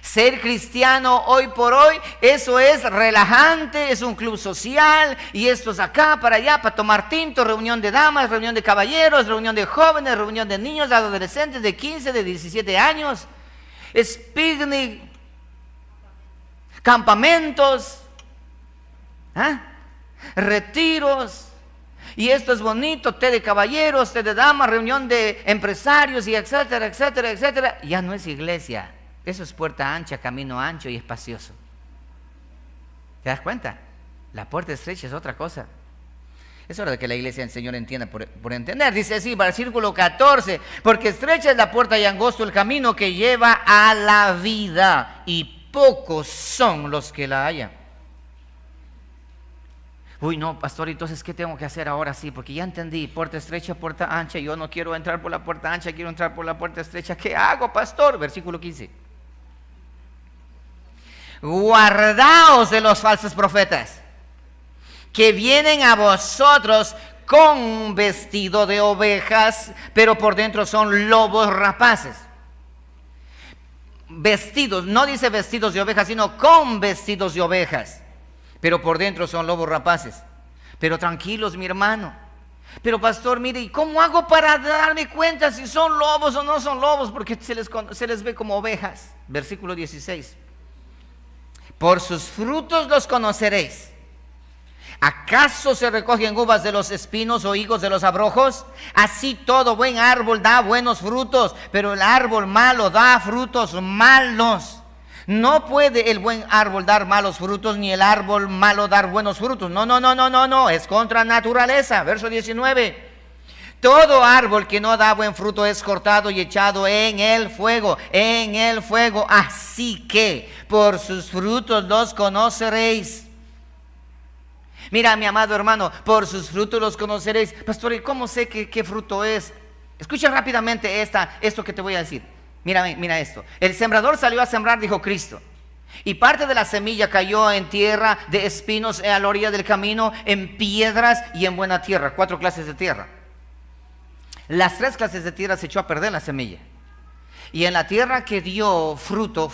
Ser cristiano hoy por hoy, eso es relajante, es un club social y esto es acá, para allá, para tomar tinto, reunión de damas, reunión de caballeros, reunión de jóvenes, reunión de niños, de adolescentes de 15, de 17 años. Es picnic, campamentos, retiros, y esto es bonito, té de caballeros, té de damas, reunión de empresarios y etcétera, etcétera, etcétera. Ya no es iglesia, eso es puerta ancha, camino ancho y espacioso. ¿Te das cuenta? La puerta estrecha es otra cosa. Es hora de que la iglesia del Señor entienda por entender. Dice así, versículo 14, porque estrecha es la puerta y angosto el camino que lleva a la vida y pocos son los que la hallan. Uy, no, pastor, entonces, ¿qué tengo que hacer ahora? Sí, porque ya entendí, puerta estrecha, puerta ancha. Yo no quiero entrar por la puerta ancha, quiero entrar por la puerta estrecha. ¿Qué hago, pastor? Versículo 15. Guardaos de los falsos profetas, que vienen a vosotros con vestido de ovejas, pero por dentro son lobos rapaces. Vestidos, no dice vestidos de ovejas, sino con vestidos de ovejas, pero por dentro son lobos rapaces. Pero tranquilos, mi hermano. Pero pastor, mire, ¿y cómo hago para darme cuenta si son lobos o no son lobos? Porque se les ve como ovejas. Versículo 16. Por sus frutos los conoceréis. ¿Acaso se recogen uvas de los espinos o higos de los abrojos? Así todo buen árbol da buenos frutos, pero el árbol malo da frutos malos. No puede el buen árbol dar malos frutos, ni el árbol malo dar buenos frutos. No, es contra naturaleza. Verso 19. Todo árbol que no da buen fruto es cortado y echado en el fuego, Así que por sus frutos los conoceréis. Mira, mi amado hermano, por sus frutos los conoceréis. Pastor, ¿y cómo sé qué fruto es? Escucha rápidamente esto que te voy a decir. Mira esto. El sembrador salió a sembrar, dijo Cristo. Y parte de la semilla cayó en tierra de espinos a la orilla del camino, en piedras y en buena tierra. 4 clases de tierra. Las 3 clases de tierra se echó a perder la semilla. Y en la tierra que dio fruto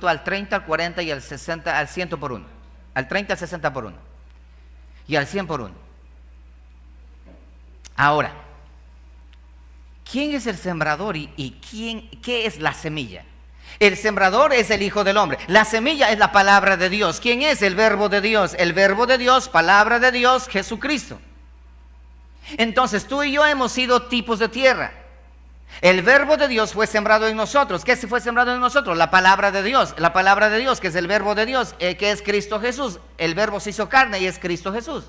al 30, al 40 y al 60, al 100 por uno. Al 30, al 60 por uno. Y al 100 por uno. Ahora, ¿quién es el sembrador y qué es la semilla? El sembrador es el Hijo del Hombre. La semilla es la palabra de Dios. ¿Quién es el verbo de Dios? El verbo de Dios, palabra de Dios, Jesucristo. Entonces tú y yo hemos sido tipos de tierra. El verbo de Dios fue sembrado en nosotros. ¿Qué se fue sembrado en nosotros? La palabra de Dios. La palabra de Dios, que es el verbo de Dios, que es Cristo Jesús. El verbo se hizo carne y es Cristo Jesús.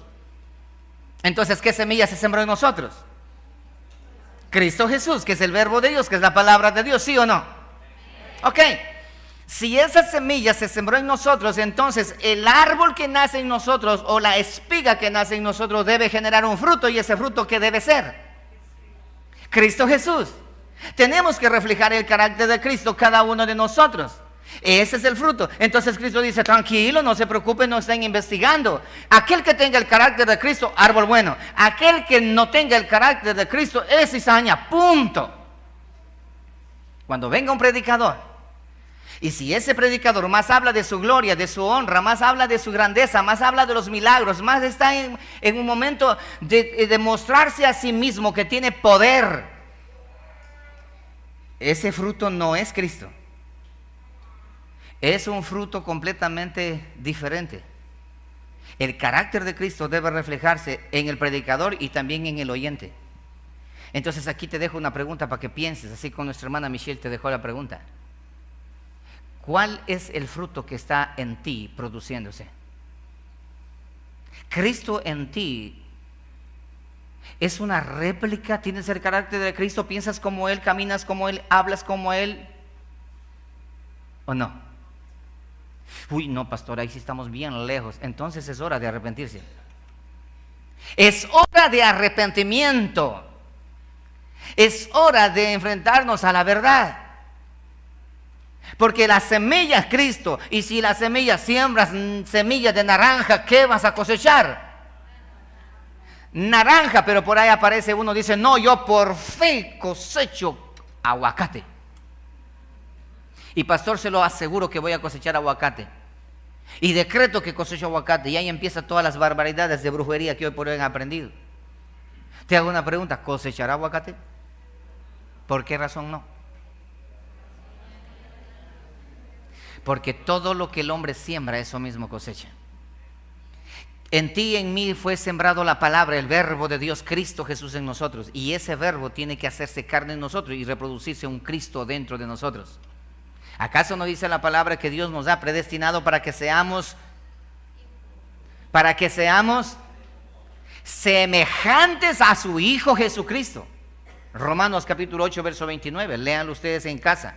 Entonces, ¿qué semilla se sembró en nosotros? Cristo Jesús, que es el verbo de Dios, que es la palabra de Dios, ¿sí o no? Ok, si esa semilla se sembró en nosotros, entonces el árbol que nace en nosotros o la espiga que nace en nosotros debe generar un fruto. ¿Y ese fruto qué debe ser? Cristo Jesús. Tenemos que reflejar el carácter de Cristo cada uno de nosotros. Ese es el fruto. Entonces Cristo dice, tranquilo, no se preocupen, no estén investigando. Aquel que tenga el carácter de Cristo, árbol bueno. Aquel que no tenga el carácter de Cristo es cizaña, punto. Cuando venga un predicador, y si ese predicador más habla de su gloria, de su honra, más habla de su grandeza, más habla de los milagros, más está en un momento de demostrarse a sí mismo que tiene poder, ese fruto no es Cristo. Es un fruto completamente diferente. El carácter de Cristo debe reflejarse en el predicador y también en el oyente. Entonces aquí te dejo una pregunta para que pienses, así como nuestra hermana Michelle te dejó la pregunta. ¿Cuál es el fruto que está en ti produciéndose? Cristo en ti es una réplica. ¿Tienes el carácter de Cristo? ¿Piensas como Él? ¿Caminas como Él? ¿Hablas como Él? ¿O no? Uy, no, pastor, ahí sí estamos bien lejos. Entonces es hora de arrepentirse. Es hora de arrepentimiento. Es hora de enfrentarnos a la verdad. Porque la semilla es Cristo. Y si la semilla siembras semillas de naranja, ¿qué vas a cosechar? Naranja, pero por ahí aparece uno, dice, no, yo por fe cosecho aguacate. Y pastor, se lo aseguro que voy a cosechar aguacate. Y decreto que cosecho aguacate. Y ahí empiezan todas las barbaridades de brujería que hoy por hoy han aprendido. Te hago una pregunta, ¿cosechará aguacate? ¿Por qué razón no? Porque todo lo que el hombre siembra, eso mismo cosecha. En ti y en mí fue sembrado la palabra, el verbo de Dios, Cristo Jesús en nosotros. Y ese verbo tiene que hacerse carne en nosotros y reproducirse un Cristo dentro de nosotros. ¿Acaso no dice la palabra que Dios nos ha predestinado para que seamos semejantes a su Hijo Jesucristo? Romanos capítulo 8, verso 29, léanlo ustedes en casa.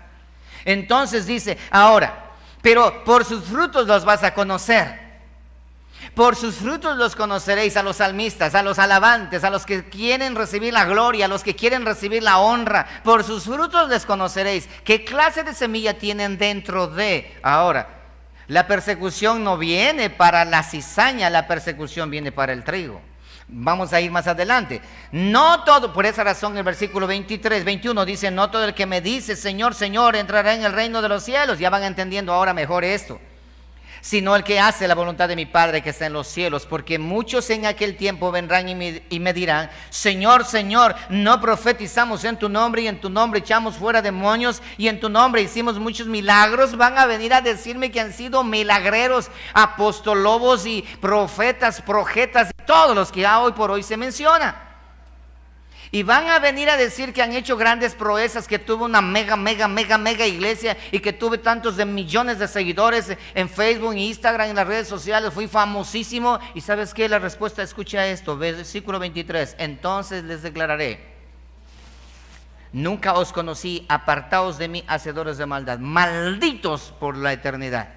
Entonces dice, ahora, pero por sus frutos los vas a conocer. Por sus frutos los conoceréis, a los salmistas, a los alabantes, a los que quieren recibir la gloria, a los que quieren recibir la honra. Por sus frutos les conoceréis. ¿Qué clase de semilla tienen dentro de? Ahora, la persecución no viene para la cizaña, la persecución viene para el trigo. Vamos a ir más adelante. No todo, por esa razón el versículo 21 dice, no todo el que me dice Señor, Señor entrará en el reino de los cielos. Ya van entendiendo ahora mejor esto. Sino el que hace la voluntad de mi Padre que está en los cielos, porque muchos en aquel tiempo vendrán y me dirán, Señor, Señor, no profetizamos en tu nombre, y en tu nombre echamos fuera demonios, y en tu nombre hicimos muchos milagros. Van a venir a decirme que han sido milagreros, apostolobos y profetas, projetas, y todos los que ya hoy por hoy se menciona. Y van a venir a decir que han hecho grandes proezas, que tuve una mega iglesia y que tuve tantos de millones de seguidores en Facebook, en Instagram, en las redes sociales, fui famosísimo. Y ¿sabes qué? La respuesta, escucha esto, versículo 23. Entonces les declararé, nunca os conocí, apartaos de mí, hacedores de maldad, malditos por la eternidad.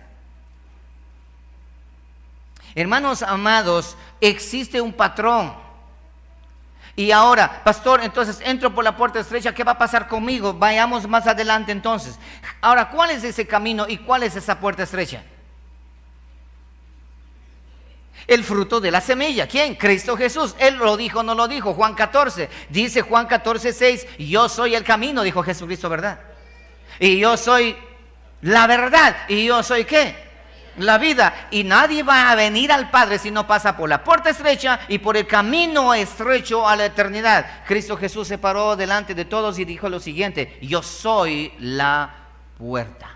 Hermanos amados, existe un patrón. Y ahora, pastor, entonces entro por la puerta estrecha, ¿qué va a pasar conmigo? Vayamos más adelante entonces. Ahora, ¿cuál es ese camino y cuál es esa puerta estrecha? El fruto de la semilla. ¿Quién? Cristo Jesús. Él lo dijo, no lo dijo. Juan 14. Dice Juan 14:6, yo soy el camino, dijo Jesucristo, ¿verdad? Y yo soy la verdad. ¿Y yo soy qué? La vida. Y nadie va a venir al Padre si no pasa por la puerta estrecha y por el camino estrecho a la eternidad. Cristo Jesús se paró delante de todos y dijo lo siguiente: yo soy la puerta.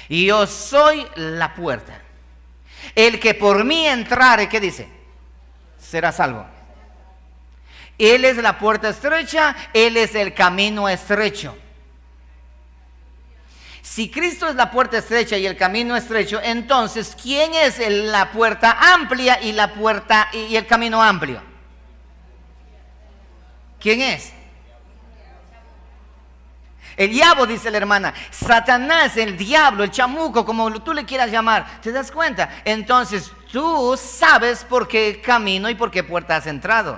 Y yo soy la puerta. El que por mí entrare, ¿qué dice? Será salvo. Él es la puerta estrecha, Él es el camino estrecho. Si Cristo es la puerta estrecha y el camino estrecho, entonces ¿quién es la puerta amplia y la puerta y el camino amplio? ¿Quién es? El diablo, dice la hermana. Satanás, el diablo, el chamuco, como tú le quieras llamar. ¿Te das cuenta? Entonces tú sabes por qué camino y por qué puerta has entrado.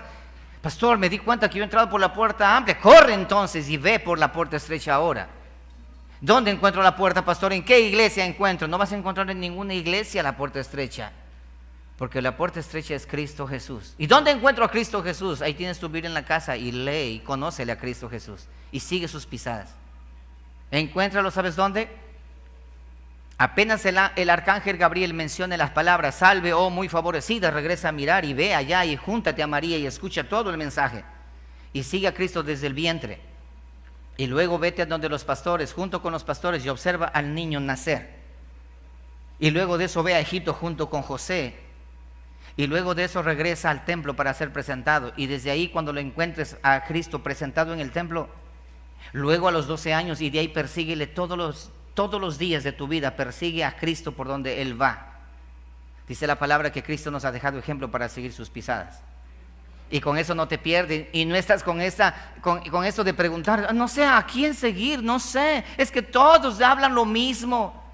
Pastor, me di cuenta que yo he entrado por la puerta amplia. Corre entonces y ve por la puerta estrecha ahora. ¿Dónde encuentro la puerta, pastor? ¿En qué iglesia encuentro? No vas a encontrar en ninguna iglesia la puerta estrecha. Porque la puerta estrecha es Cristo Jesús. ¿Y dónde encuentro a Cristo Jesús? Ahí tienes tu Biblia en la casa y lee y conócele a Cristo Jesús. Y sigue sus pisadas. Encuéntralo, ¿sabes dónde? Apenas el arcángel Gabriel menciona las palabras: salve, oh muy favorecida, regresa a mirar y ve allá y júntate a María y escucha todo el mensaje. Y sigue a Cristo desde el vientre. Y luego vete a donde los pastores, junto con los pastores, y observa al niño nacer. Y luego de eso ve a Egipto junto con José. Y luego de eso regresa al templo para ser presentado. Y desde ahí, cuando lo encuentres a Cristo presentado en el templo, luego a los 12 años, y de ahí persíguele todos los días de tu vida, persigue a Cristo por donde Él va. Dice la palabra que Cristo nos ha dejado ejemplo para seguir sus pisadas. Y con eso no te pierdes y no estás con esto de preguntar, no sé a quién seguir, no sé, es que todos hablan lo mismo.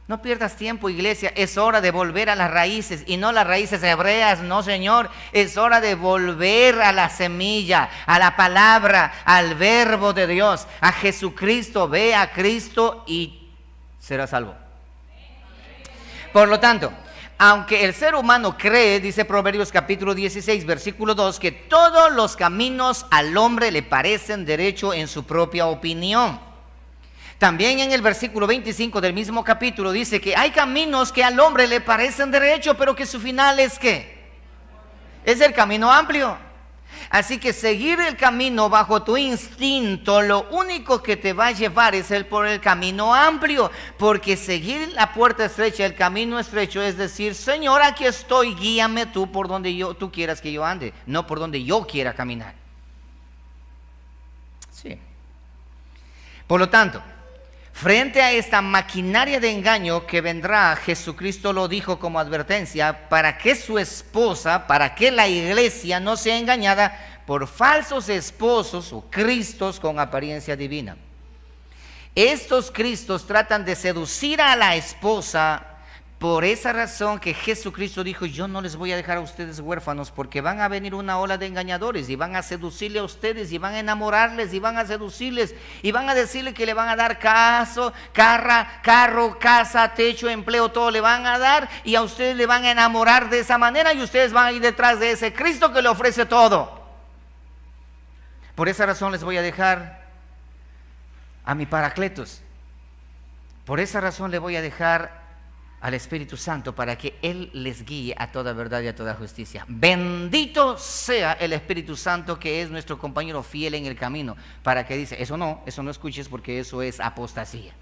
No pierdas tiempo, iglesia, es hora de volver a las raíces, y no las raíces hebreas, no, Señor, es hora de volver a la semilla, a la palabra, al verbo de Dios, a Jesucristo. Ve a Cristo y serás salvo. Por lo tanto, aunque el ser humano cree, dice Proverbios capítulo 16, versículo 2, que todos los caminos al hombre le parecen derecho en su propia opinión. También en el versículo 25 del mismo capítulo dice que hay caminos que al hombre le parecen derecho, pero que su final es ¿qué? Es el camino amplio. Así que seguir el camino bajo tu instinto, lo único que te va a llevar es por el camino amplio, porque seguir la puerta estrecha, el camino estrecho, es decir, Señor, aquí estoy, guíame tú por donde tú quieras que yo ande, no por donde yo quiera caminar. Sí. Por lo tanto, frente a esta maquinaria de engaño que vendrá, Jesucristo lo dijo como advertencia, para que su esposa, para que la iglesia no sea engañada por falsos esposos o cristos con apariencia divina. Estos cristos tratan de seducir a la esposa. Por esa razón que Jesucristo dijo: yo no les voy a dejar a ustedes huérfanos, porque van a venir una ola de engañadores y van a seducirle a ustedes y van a enamorarles y van a seducirles y van a decirle que le van a dar carro, casa, techo, empleo, todo le van a dar, y a ustedes le van a enamorar de esa manera, y ustedes van a ir detrás de ese Cristo que le ofrece todo. Por esa razón les voy a dejar a mi Paracletos. Por esa razón le voy a dejar al Espíritu Santo, para que Él les guíe a toda verdad y a toda justicia. Bendito sea el Espíritu Santo, que es nuestro compañero fiel en el camino, para que dice, eso no escuches, porque eso es apostasía.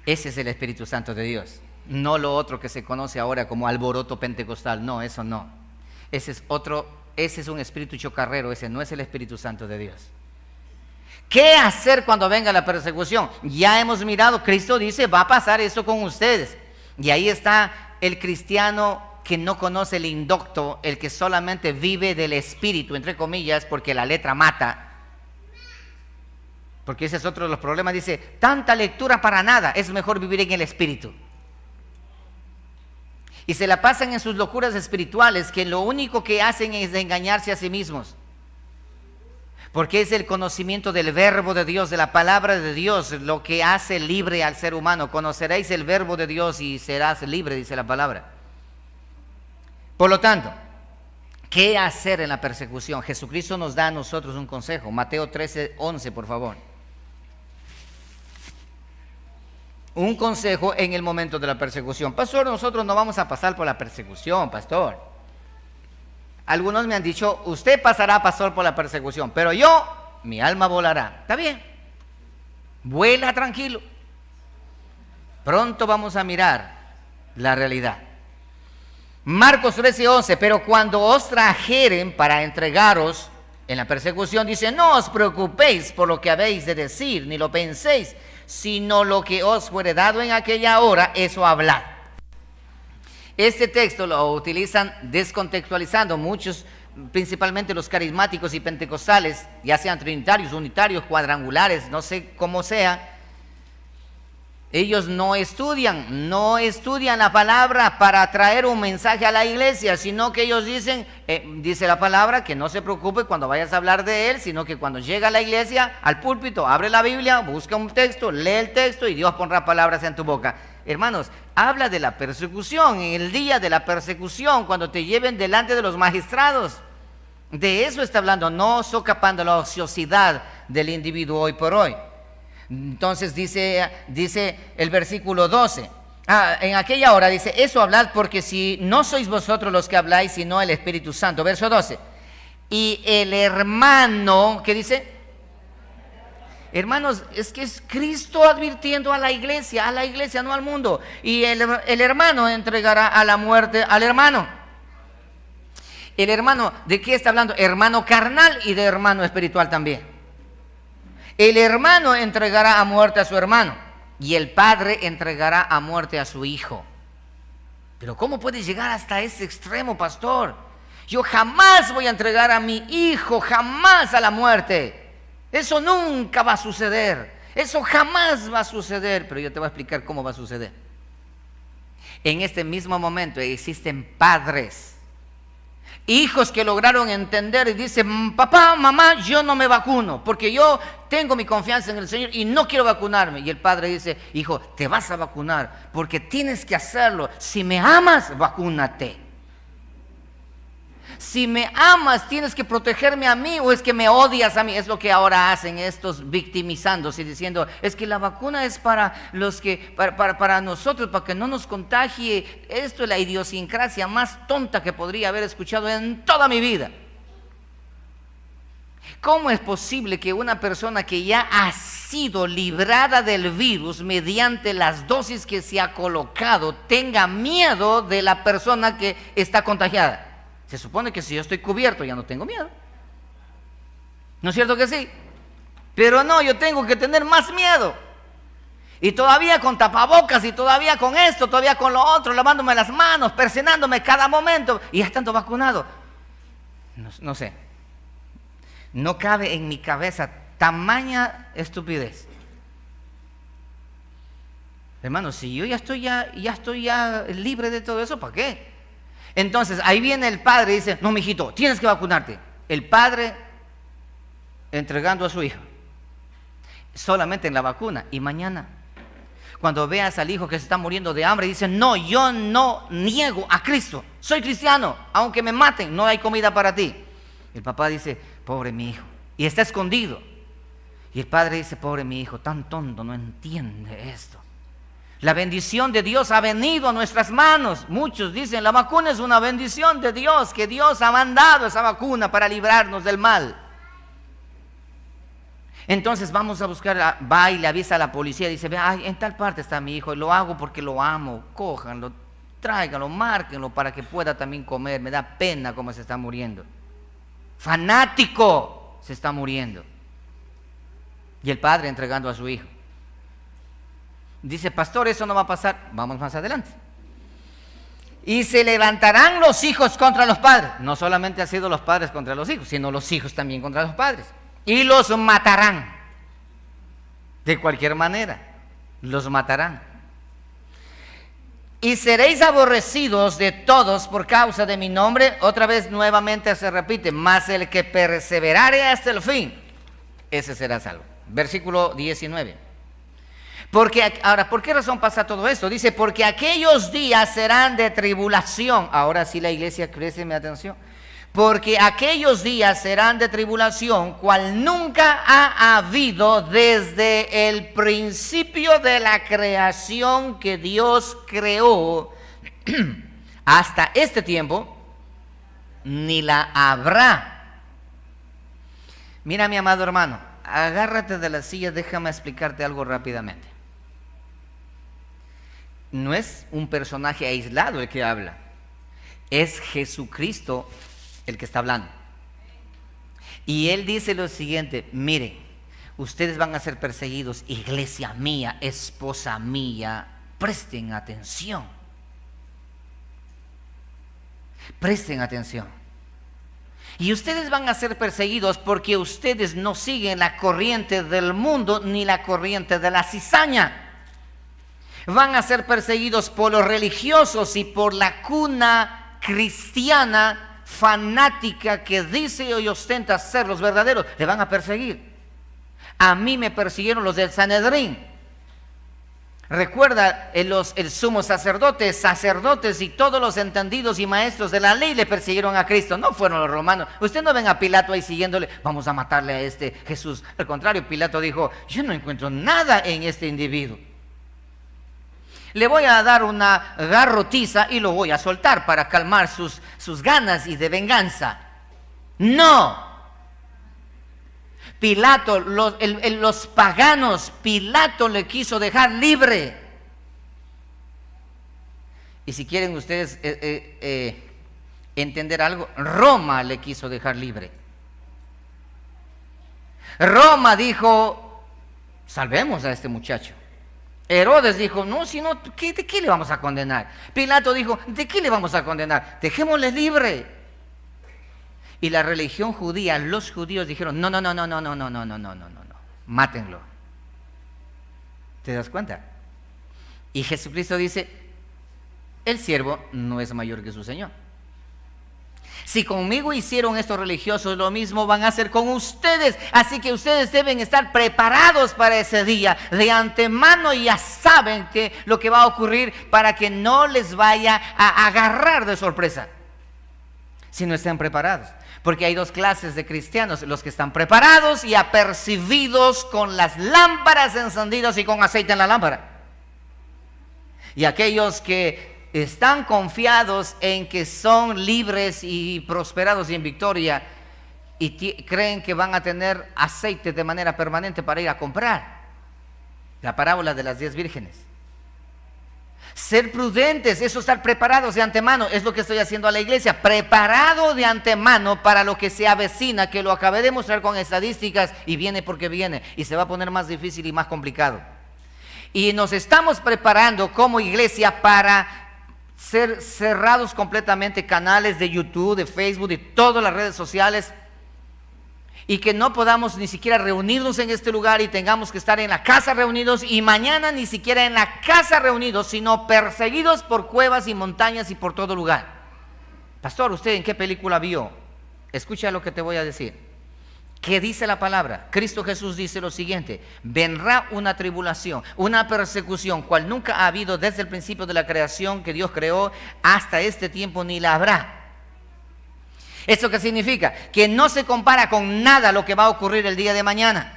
Ese es el Espíritu Santo de Dios, no lo otro que se conoce ahora como alboroto pentecostal. No, eso no. Ese es un espíritu chocarrero, ese no es el Espíritu Santo de Dios. ¿Qué hacer cuando venga la persecución? Ya hemos mirado, Cristo dice, va a pasar eso con ustedes. Y ahí está el cristiano que no conoce el indocto, el que solamente vive del espíritu, entre comillas, porque la letra mata. Porque ese es otro de los problemas. Dice, tanta lectura para nada, es mejor vivir en el Espíritu. Y se la pasan en sus locuras espirituales, que lo único que hacen es engañarse a sí mismos. Porque es el conocimiento del verbo de Dios, de la palabra de Dios, lo que hace libre al ser humano. Conoceréis el verbo de Dios y serás libre, dice la palabra. Por lo tanto, ¿qué hacer en la persecución? Jesucristo nos da a nosotros un consejo. Mateo 13:11, por favor. Un consejo en el momento de la persecución. Pastor, nosotros no vamos a pasar por la persecución, pastor. Algunos me han dicho, usted pasará, pastor, por la persecución, pero yo, mi alma volará. Está bien, vuela tranquilo. Pronto vamos a mirar la realidad. Marcos 13:11, pero cuando os trajeren para entregaros en la persecución, dice, no os preocupéis por lo que habéis de decir, ni lo penséis, sino lo que os fuere dado en aquella hora, eso hablad. Este texto lo utilizan descontextualizando muchos, principalmente los carismáticos y pentecostales, ya sean trinitarios, unitarios, cuadrangulares, no sé cómo sea. Ellos no estudian la palabra para traer un mensaje a la iglesia, sino que ellos dicen, dice la palabra, que no se preocupe cuando vayas a hablar de él, sino que cuando llega a la iglesia, al púlpito, abre la Biblia, busca un texto, lee el texto y Dios pondrá palabras en tu boca. Hermanos, habla de la persecución, en el día de la persecución, cuando te lleven delante de los magistrados. De eso está hablando, no socapando la ociosidad del individuo hoy por hoy. Entonces dice el versículo 12, en aquella hora dice, eso hablad porque si no sois vosotros los que habláis, sino el Espíritu Santo. Verso 12, y el hermano, ¿qué dice? Hermanos, es que es Cristo advirtiendo a la iglesia, no al mundo. Y el hermano entregará a la muerte al hermano. El hermano, ¿de qué está hablando? Hermano carnal y de hermano espiritual también. El hermano entregará a muerte a su hermano y el padre entregará a muerte a su hijo. Pero ¿cómo puede llegar hasta ese extremo, pastor? Yo jamás voy a entregar a mi hijo, jamás a la muerte. Eso nunca va a suceder. Eso jamás va a suceder. Pero yo te voy a explicar cómo va a suceder. En este mismo momento existen padres, hijos que lograron entender y dicen, papá, mamá, yo no me vacuno porque yo tengo mi confianza en el Señor y no quiero vacunarme. Y el padre dice, hijo, te vas a vacunar porque tienes que hacerlo. Si me amas, vacúnate. Si me amas, tienes que protegerme a mí, o es que me odias a mí. Es lo que ahora hacen estos, victimizándose y diciendo, es que la vacuna es para los que, para nosotros, para que no nos contagie. Esto es la idiosincrasia más tonta que podría haber escuchado en toda mi vida. ¿Cómo es posible que una persona que ya ha sido librada del virus mediante las dosis que se ha colocado tenga miedo de la persona que está contagiada? Se supone que si yo estoy cubierto ya no tengo miedo. ¿No es cierto que sí? Pero no, yo tengo que tener más miedo. Y todavía con tapabocas, y todavía con esto, todavía con lo otro, lavándome las manos, persinándome cada momento, y ya estando vacunado. No sé. No cabe en mi cabeza tamaña estupidez. Hermano, si yo ya estoy libre de todo eso, ¿para qué? Entonces, ahí viene el padre y dice, no, mijito, tienes que vacunarte. El padre entregando a su hijo solamente en la vacuna. Y mañana, cuando veas al hijo que se está muriendo de hambre, dice, no, yo no niego a Cristo. Soy cristiano, aunque me maten, no hay comida para ti. El papá dice, pobre mi hijo. Y está escondido. Y el padre dice, pobre mi hijo, tan tonto, no entiende esto. La bendición de Dios ha venido a nuestras manos. Muchos dicen, la vacuna es una bendición de Dios, que Dios ha mandado esa vacuna para librarnos del mal. Entonces vamos a buscar, va y le avisa a la policía, dice, en tal parte está mi hijo, y lo hago porque lo amo, cójanlo, tráiganlo, márquenlo para que pueda también comer, me da pena cómo se está muriendo. Fanático se está muriendo. Y el padre entregando a su hijo. Dice, pastor, eso no va a pasar. Vamos más adelante. Y se levantarán los hijos contra los padres. No solamente han sido los padres contra los hijos, sino los hijos también contra los padres. Y los matarán. De cualquier manera, los matarán. Y seréis aborrecidos de todos por causa de mi nombre. Otra vez nuevamente se repite, mas el que perseverare hasta el fin, ese será salvo. Versículo 19. Ahora, ¿por qué razón pasa todo esto? Dice, porque aquellos días serán de tribulación. Ahora sí la iglesia, présteme atención. Porque aquellos días serán de tribulación, cual nunca ha habido desde el principio de la creación que Dios creó hasta este tiempo, ni la habrá. Mira, mi amado hermano, agárrate de la silla, déjame explicarte algo rápidamente. No es un personaje aislado el que habla, es Jesucristo el que está hablando. Y él dice lo siguiente: mire, ustedes van a ser perseguidos, iglesia mía, esposa mía, presten atención. Presten atención. Y ustedes van a ser perseguidos porque ustedes no siguen la corriente del mundo ni la corriente de la cizaña. Van a ser perseguidos por los religiosos y por la cuna cristiana fanática que dice y ostenta ser los verdaderos. Le van a perseguir. A mí me persiguieron los del Sanedrín. Recuerda, el sumo sacerdote, sacerdotes y todos los entendidos y maestros de la ley le persiguieron a Cristo. No fueron los romanos. Usted no ven a Pilato ahí siguiéndole, vamos a matarle a este Jesús. Al contrario, Pilato dijo, yo no encuentro nada en este individuo. Le voy a dar una garrotiza y lo voy a soltar para calmar sus ganas y de venganza. No. Pilato, los paganos, Pilato le quiso dejar libre. Y si quieren ustedes entender algo, Roma le quiso dejar libre. Roma dijo, salvemos a este muchacho. Herodes dijo, no, si no, ¿de qué le vamos a condenar? Pilato dijo, ¿de qué le vamos a condenar? Dejémosle libre. Y la religión judía, los judíos dijeron, no, mátenlo. ¿Te das cuenta? Y Jesucristo dice, el siervo no es mayor que su Señor. Si conmigo hicieron estos religiosos, lo mismo van a hacer con ustedes. Así que ustedes deben estar preparados para ese día. De antemano ya saben lo que va a ocurrir para que no les vaya a agarrar de sorpresa. Si no están preparados. Porque hay dos clases de cristianos: los que están preparados y apercibidos con las lámparas encendidas y con aceite en la lámpara. Y aquellos que están confiados en que son libres y prosperados y en victoria y creen que van a tener aceite de manera permanente para ir a comprar. La parábola de las 10 vírgenes. Ser prudentes, eso, estar preparados de antemano, es lo que estoy haciendo a la iglesia, preparado de antemano para lo que se avecina, que lo acabé de mostrar con estadísticas y viene porque viene y se va a poner más difícil y más complicado. Y nos estamos preparando como iglesia para ser cerrados completamente canales de YouTube, de Facebook, de todas las redes sociales, y que no podamos ni siquiera reunirnos en este lugar y tengamos que estar en la casa reunidos, y mañana ni siquiera en la casa reunidos, sino perseguidos por cuevas y montañas y por todo lugar. Pastor, ¿usted en qué película vio? Escucha lo que te voy a decir. ¿Qué dice la palabra? Cristo Jesús dice lo siguiente: vendrá una tribulación, una persecución, cual nunca ha habido desde el principio de la creación que Dios creó hasta este tiempo, ni la habrá. ¿Esto qué significa? Que no se compara con nada lo que va a ocurrir el día de mañana.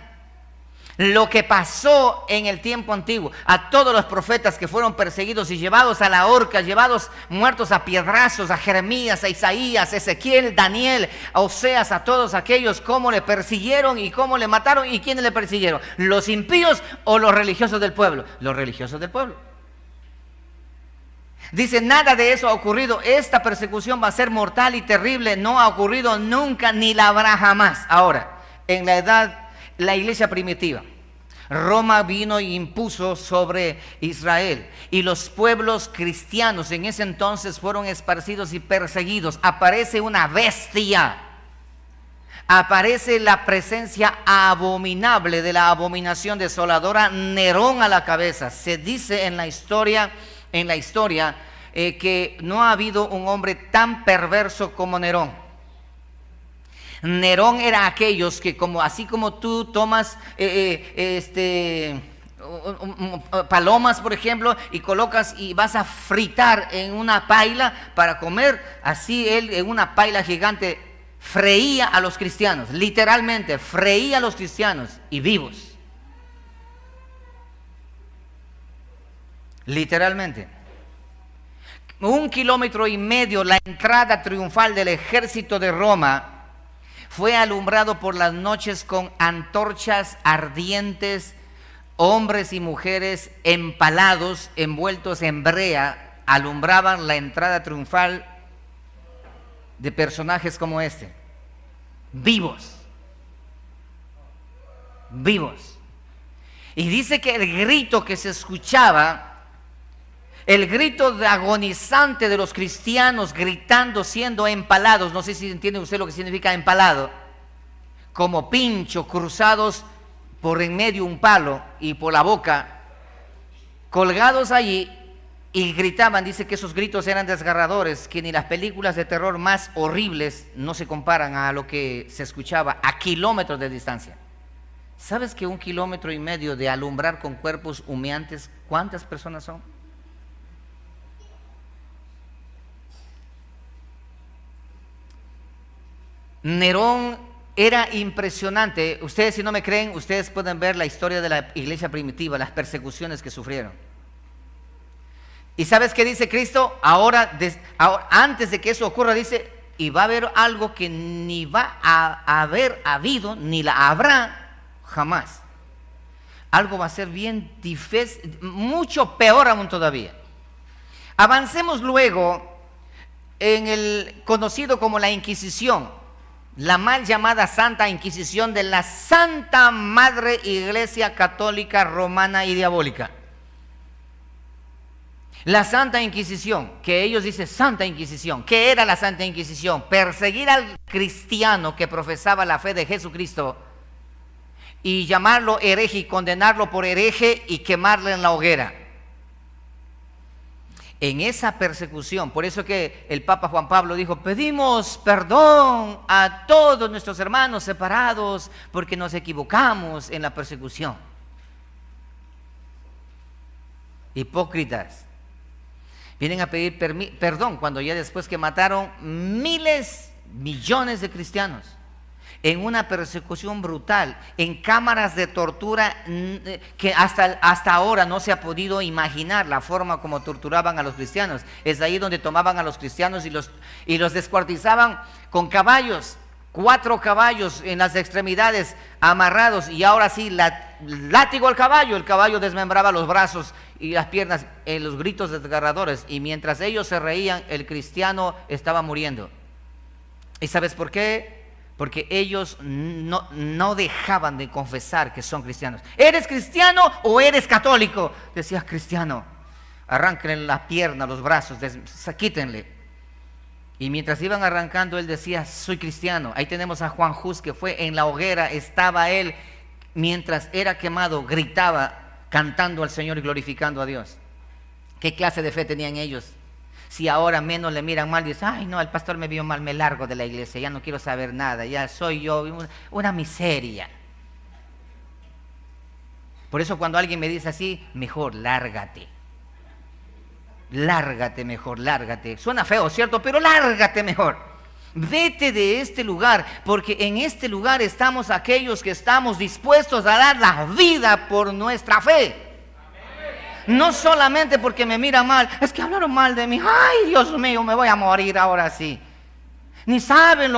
Lo que pasó en el tiempo antiguo, a todos los profetas que fueron perseguidos y llevados a la horca, llevados muertos a piedrazos, a Jeremías, a Isaías, a Ezequiel, Daniel, a Oseas, a todos aquellos, cómo le persiguieron y cómo le mataron y quiénes le persiguieron, los impíos o los religiosos del pueblo. Los religiosos del pueblo. Dice, nada de eso ha ocurrido. Esta persecución va a ser mortal y terrible. No ha ocurrido nunca ni la habrá jamás. Ahora, en la iglesia primitiva, Roma vino e impuso sobre Israel, y los pueblos cristianos en ese entonces fueron esparcidos y perseguidos. Aparece una bestia. aparece la presencia abominable de la abominación desoladora, Nerón a la cabeza. Se dice en la historia, que no ha habido un hombre tan perverso como Nerón. Nerón era aquellos que, así como tú tomas palomas, por ejemplo, y colocas y vas a fritar en una paila para comer, así él en una paila gigante freía a los cristianos, literalmente freía a los cristianos y vivos, literalmente. 1,5 kilómetros la entrada triunfal del ejército de Roma fue alumbrado por las noches con antorchas ardientes, hombres y mujeres empalados, envueltos en brea, alumbraban la entrada triunfal de personajes como este, vivos. Y dice que el grito que se escuchaba, el grito agonizante de los cristianos gritando, siendo empalados, no sé si entiende usted lo que significa empalado, como pincho, cruzados por en medio un palo y por la boca, colgados allí, y gritaban. Dice que esos gritos eran desgarradores, que ni las películas de terror más horribles no se comparan a lo que se escuchaba a kilómetros de distancia. ¿Sabes que 1,5 kilómetros de alumbrar con cuerpos humeantes, cuántas personas son? Nerón era impresionante. Ustedes, si no me creen, ustedes pueden ver la historia de la iglesia primitiva, las persecuciones que sufrieron. ¿Y sabes qué dice Cristo? Ahora, antes de que eso ocurra, dice, y va a haber algo que ni va a haber habido, ni la habrá jamás. Algo va a ser bien difícil, mucho peor aún todavía. Avancemos luego en el conocido como la Inquisición, la mal llamada Santa Inquisición de la Santa Madre Iglesia Católica Romana y Diabólica. La Santa Inquisición, que ellos dicen Santa Inquisición. ¿Qué era la Santa Inquisición? Perseguir al cristiano que profesaba la fe de Jesucristo y llamarlo hereje y condenarlo por hereje y quemarlo en la hoguera. En esa persecución, por eso que el Papa Juan Pablo dijo, pedimos perdón a todos nuestros hermanos separados porque nos equivocamos en la persecución. Hipócritas. Vienen a pedir perdón cuando ya después que mataron miles, millones de cristianos en una persecución brutal, en cámaras de tortura que hasta ahora no se ha podido imaginar la forma como torturaban a los cristianos. Es ahí donde tomaban a los cristianos y los descuartizaban con caballos, 4 caballos en las extremidades amarrados, y ahora sí, látigo al caballo. El caballo desmembraba los brazos y las piernas en los gritos desgarradores, y mientras ellos se reían, el cristiano estaba muriendo. ¿Y sabes por qué? Porque ellos no dejaban de confesar que son cristianos. ¿Eres cristiano o eres católico? Decías cristiano. Arránquenle la pierna, los brazos, quítenle. Y mientras iban arrancando, él decía, soy cristiano. Ahí tenemos a Juan Hus, que fue en la hoguera, estaba él, mientras era quemado, gritaba, cantando al Señor y glorificando a Dios. ¿Qué clase de fe tenían ellos? Si ahora menos le miran mal, dicen, ay no, el pastor me vio mal, me largo de la iglesia, ya no quiero saber nada, ya soy yo una miseria. Por eso cuando alguien me dice así, mejor lárgate. Lárgate mejor, lárgate. Suena feo, ¿cierto? Pero lárgate mejor. Vete de este lugar, porque en este lugar estamos aquellos que estamos dispuestos a dar la vida por nuestra fe. No solamente porque me mira mal, es que hablaron mal de mí, ay Dios mío, me voy a morir ahora sí. Ni saben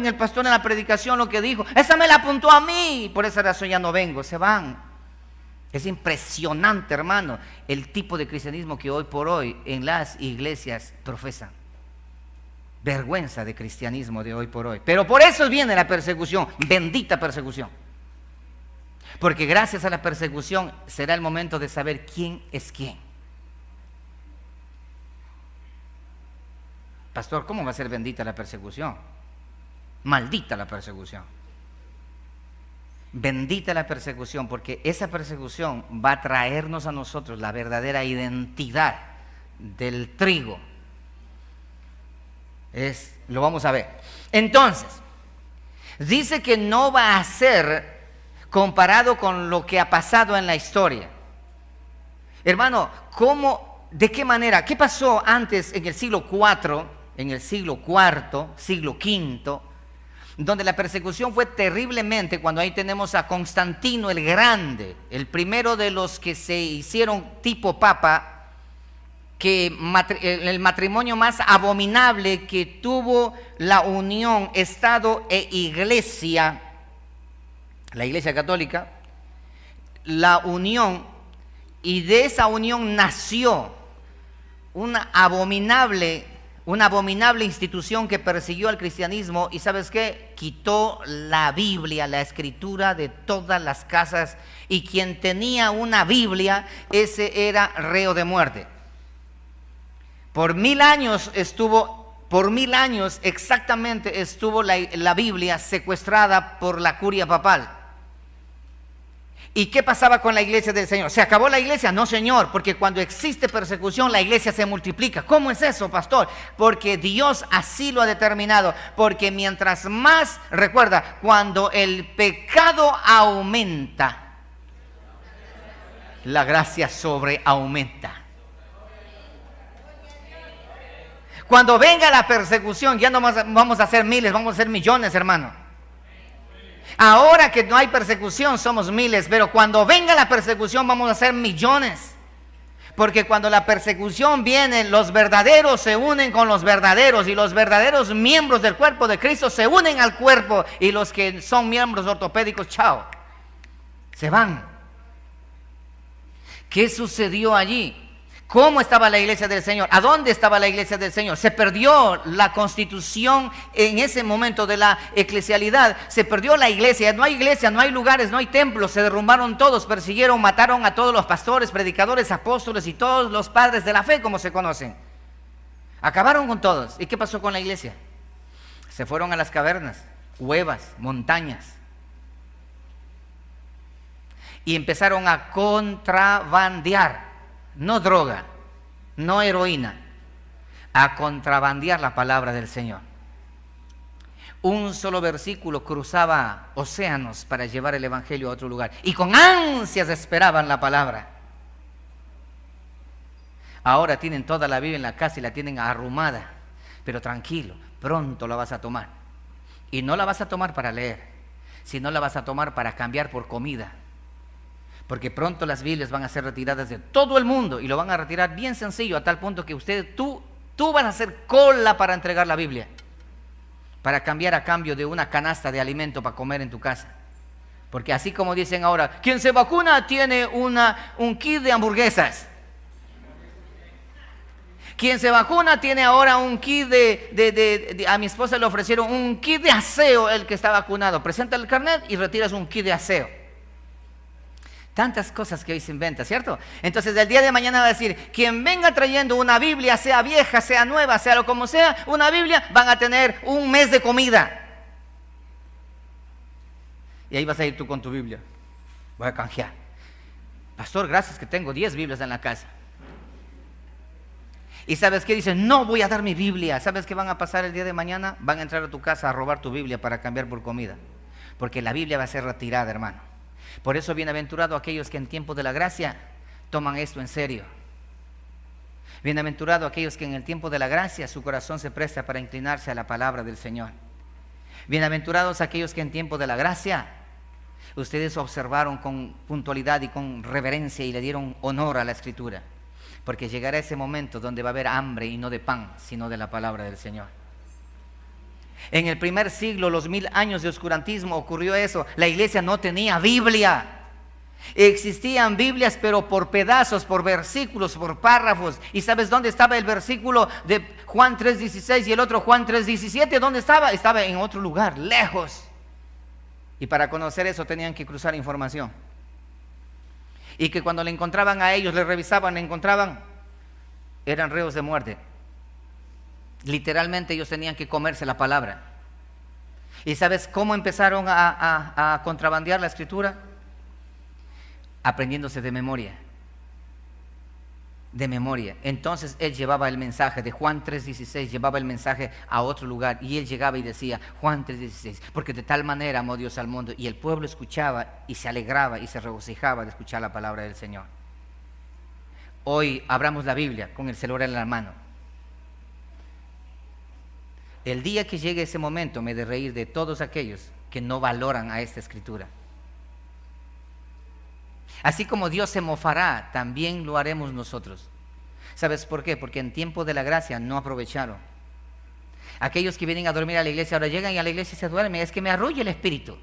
el pastor en la predicación lo que dijo, esa me la apuntó a mí, por esa razón ya no vengo, se van. Es impresionante, hermano, el tipo de cristianismo que hoy por hoy en las iglesias profesan. Vergüenza de cristianismo de hoy por hoy. Pero por eso viene la persecución, bendita persecución. Porque gracias a la persecución será el momento de saber quién es quién. Pastor, ¿cómo va a ser bendita la persecución? Maldita la persecución. Bendita la persecución, porque esa persecución va a traernos a nosotros la verdadera identidad del trigo. Lo vamos a ver. Entonces, dice que no va a ser comparado con lo que ha pasado en la historia. Hermano, ¿de qué manera? ¿Qué pasó antes en el siglo IV, en el siglo IV, siglo V? Donde la persecución fue terriblemente, cuando ahí tenemos a Constantino el Grande, el primero de los que se hicieron tipo papa, que el matrimonio más abominable que tuvo la unión Estado e Iglesia, la Iglesia Católica, la unión, y de esa unión nació una abominable institución que persiguió al cristianismo y ¿sabes qué? Quitó la Biblia, la escritura de todas las casas, y quien tenía una Biblia, ese era reo de muerte. Por 1000 años exactamente estuvo la Biblia secuestrada por la curia papal. ¿Y qué pasaba con la iglesia del Señor? ¿Se acabó la iglesia? No, Señor, porque cuando existe persecución, la iglesia se multiplica. ¿Cómo es eso, pastor? Porque Dios así lo ha determinado. Porque mientras más, recuerda, cuando el pecado aumenta, la gracia sobreaumenta. Cuando venga la persecución, ya no vamos a ser miles, vamos a ser millones, hermano. Ahora que no hay persecución, somos miles, pero cuando venga la persecución, vamos a ser millones. Porque cuando la persecución viene, los verdaderos se unen con los verdaderos, y los verdaderos miembros del cuerpo de Cristo se unen al cuerpo, y los que son miembros ortopédicos, chao, se van. ¿Qué sucedió allí? ¿Cómo estaba la iglesia del Señor? ¿A dónde estaba la iglesia del Señor? Se perdió la constitución en ese momento de la eclesialidad. Se perdió la iglesia, no hay lugares, no hay templos. Se derrumbaron todos, persiguieron, mataron a todos los pastores, predicadores, apóstoles y todos los padres de la fe, como se conocen. Acabaron con todos. ¿Y qué pasó con la iglesia? Se fueron a las cavernas, cuevas, montañas. Y empezaron a contrabandear. No droga, no heroína, a contrabandear la palabra del Señor. Un solo versículo cruzaba océanos para llevar el evangelio a otro lugar, y con ansias esperaban la palabra. Ahora tienen toda la Biblia en la casa y la tienen arrumada, pero tranquilo, pronto la vas a tomar. Y no la vas a tomar para leer, sino la vas a tomar para cambiar por comida. Porque pronto las Biblias van a ser retiradas de todo el mundo, y lo van a retirar bien sencillo, a tal punto que tú vas a hacer cola para entregar la Biblia, para cambiar a cambio de una canasta de alimento para comer en tu casa. Porque así como dicen ahora, quien se vacuna tiene un kit de hamburguesas. Quien se vacuna tiene ahora un kit a mi esposa le ofrecieron un kit de aseo, el que está vacunado. Presenta el carnet y retiras un kit de aseo. Tantas cosas que hoy se inventan, ¿cierto? Entonces, el día de mañana va a decir, quien venga trayendo una Biblia, sea vieja, sea nueva, sea lo como sea, una Biblia, van a tener un mes de comida. Y ahí vas a ir tú con tu Biblia. Voy a canjear. Pastor, gracias que tengo 10 Biblias en la casa. ¿Y sabes qué dicen? No voy a dar mi Biblia. ¿Sabes qué van a pasar el día de mañana? Van a entrar a tu casa a robar tu Biblia para cambiar por comida. Porque la Biblia va a ser retirada, hermano. Por eso, bienaventurado aquellos que en tiempo de la gracia toman esto en serio. Bienaventurado aquellos que en el tiempo de la gracia su corazón se presta para inclinarse a la palabra del Señor. Bienaventurados aquellos que en tiempo de la gracia ustedes observaron con puntualidad y con reverencia y le dieron honor a la Escritura. Porque llegará ese momento donde va a haber hambre, y no de pan, sino de la palabra del Señor. En el primer siglo, los 1000 años de oscurantismo, ocurrió eso. La iglesia no tenía Biblia. Existían Biblias, pero por pedazos, por versículos, por párrafos. ¿Y sabes dónde estaba el versículo de Juan 3:16 y el otro Juan 3:17? ¿Dónde estaba? Estaba en otro lugar, lejos. Y para conocer eso tenían que cruzar información. Y que cuando le encontraban a ellos, le revisaban, le encontraban, eran reos de muerte. Literalmente ellos tenían que comerse la palabra. ¿Y sabes cómo empezaron a contrabandear la escritura? Aprendiéndose de memoria. De memoria. Entonces él llevaba el mensaje de Juan 3:16, llevaba el mensaje a otro lugar y él llegaba y decía Juan 3:16, porque de tal manera amó Dios al mundo, y el pueblo escuchaba y se alegraba y se regocijaba de escuchar la palabra del Señor. Hoy abramos la Biblia con el celular en la mano. El día que llegue ese momento me he de reír de todos aquellos que no valoran a esta escritura. Así como Dios se mofará, también lo haremos nosotros. ¿Sabes por qué? Porque en tiempo de la gracia no aprovecharon. Aquellos que vienen a dormir a la iglesia, ahora llegan y a la iglesia y se duermen, es que me arrulla el espíritu.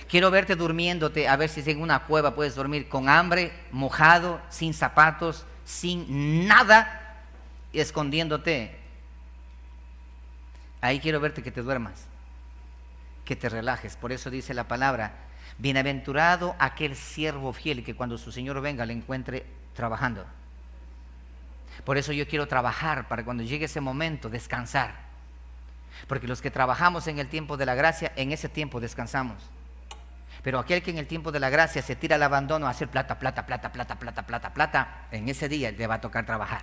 Quiero verte durmiéndote, a ver si en una cueva puedes dormir con hambre, mojado, sin zapatos, sin nada, escondiéndote. Ahí quiero verte que te duermas, que te relajes. Por eso dice la palabra, bienaventurado aquel siervo fiel que cuando su Señor venga le encuentre trabajando. Por eso yo quiero trabajar para cuando llegue ese momento descansar. Porque los que trabajamos en el tiempo de la gracia, en ese tiempo descansamos. Pero aquel que en el tiempo de la gracia se tira al abandono a hacer plata, en ese día le va a tocar trabajar.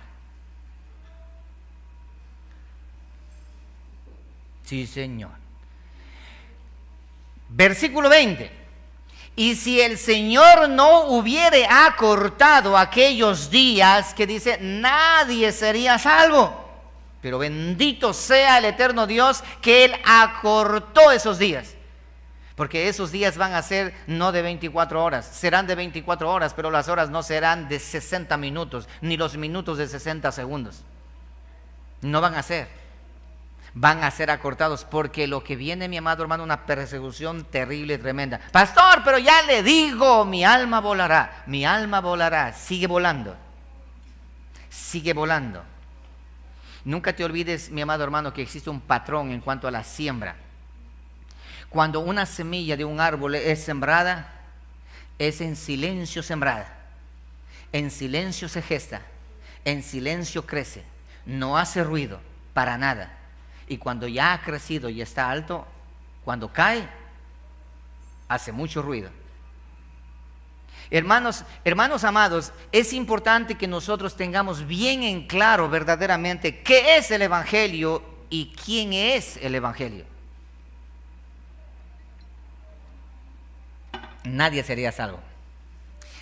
Sí, Señor. Versículo 20. Y si el Señor no hubiere acortado aquellos días, que dice, nadie sería salvo. Pero bendito sea el eterno Dios que Él acortó esos días. Porque esos días van a ser no de 24 horas, serán de 24 horas, pero las horas no serán de 60 minutos, ni los minutos de 60 segundos. No van a ser. Van a ser acortados, porque lo que viene, mi amado hermano, una persecución terrible y tremenda. Pastor, pero ya le digo, mi alma volará, sigue volando, sigue volando. Nunca te olvides, mi amado hermano, que existe un patrón en cuanto a la siembra. Cuando una semilla de un árbol es sembrada, es en silencio sembrada, en silencio se gesta, en silencio crece, no hace ruido para nada. Y cuando ya ha crecido y está alto, cuando cae, hace mucho ruido. Hermanos amados, es importante que nosotros tengamos bien en claro verdaderamente qué es el Evangelio y quién es el Evangelio. Nadie sería salvo,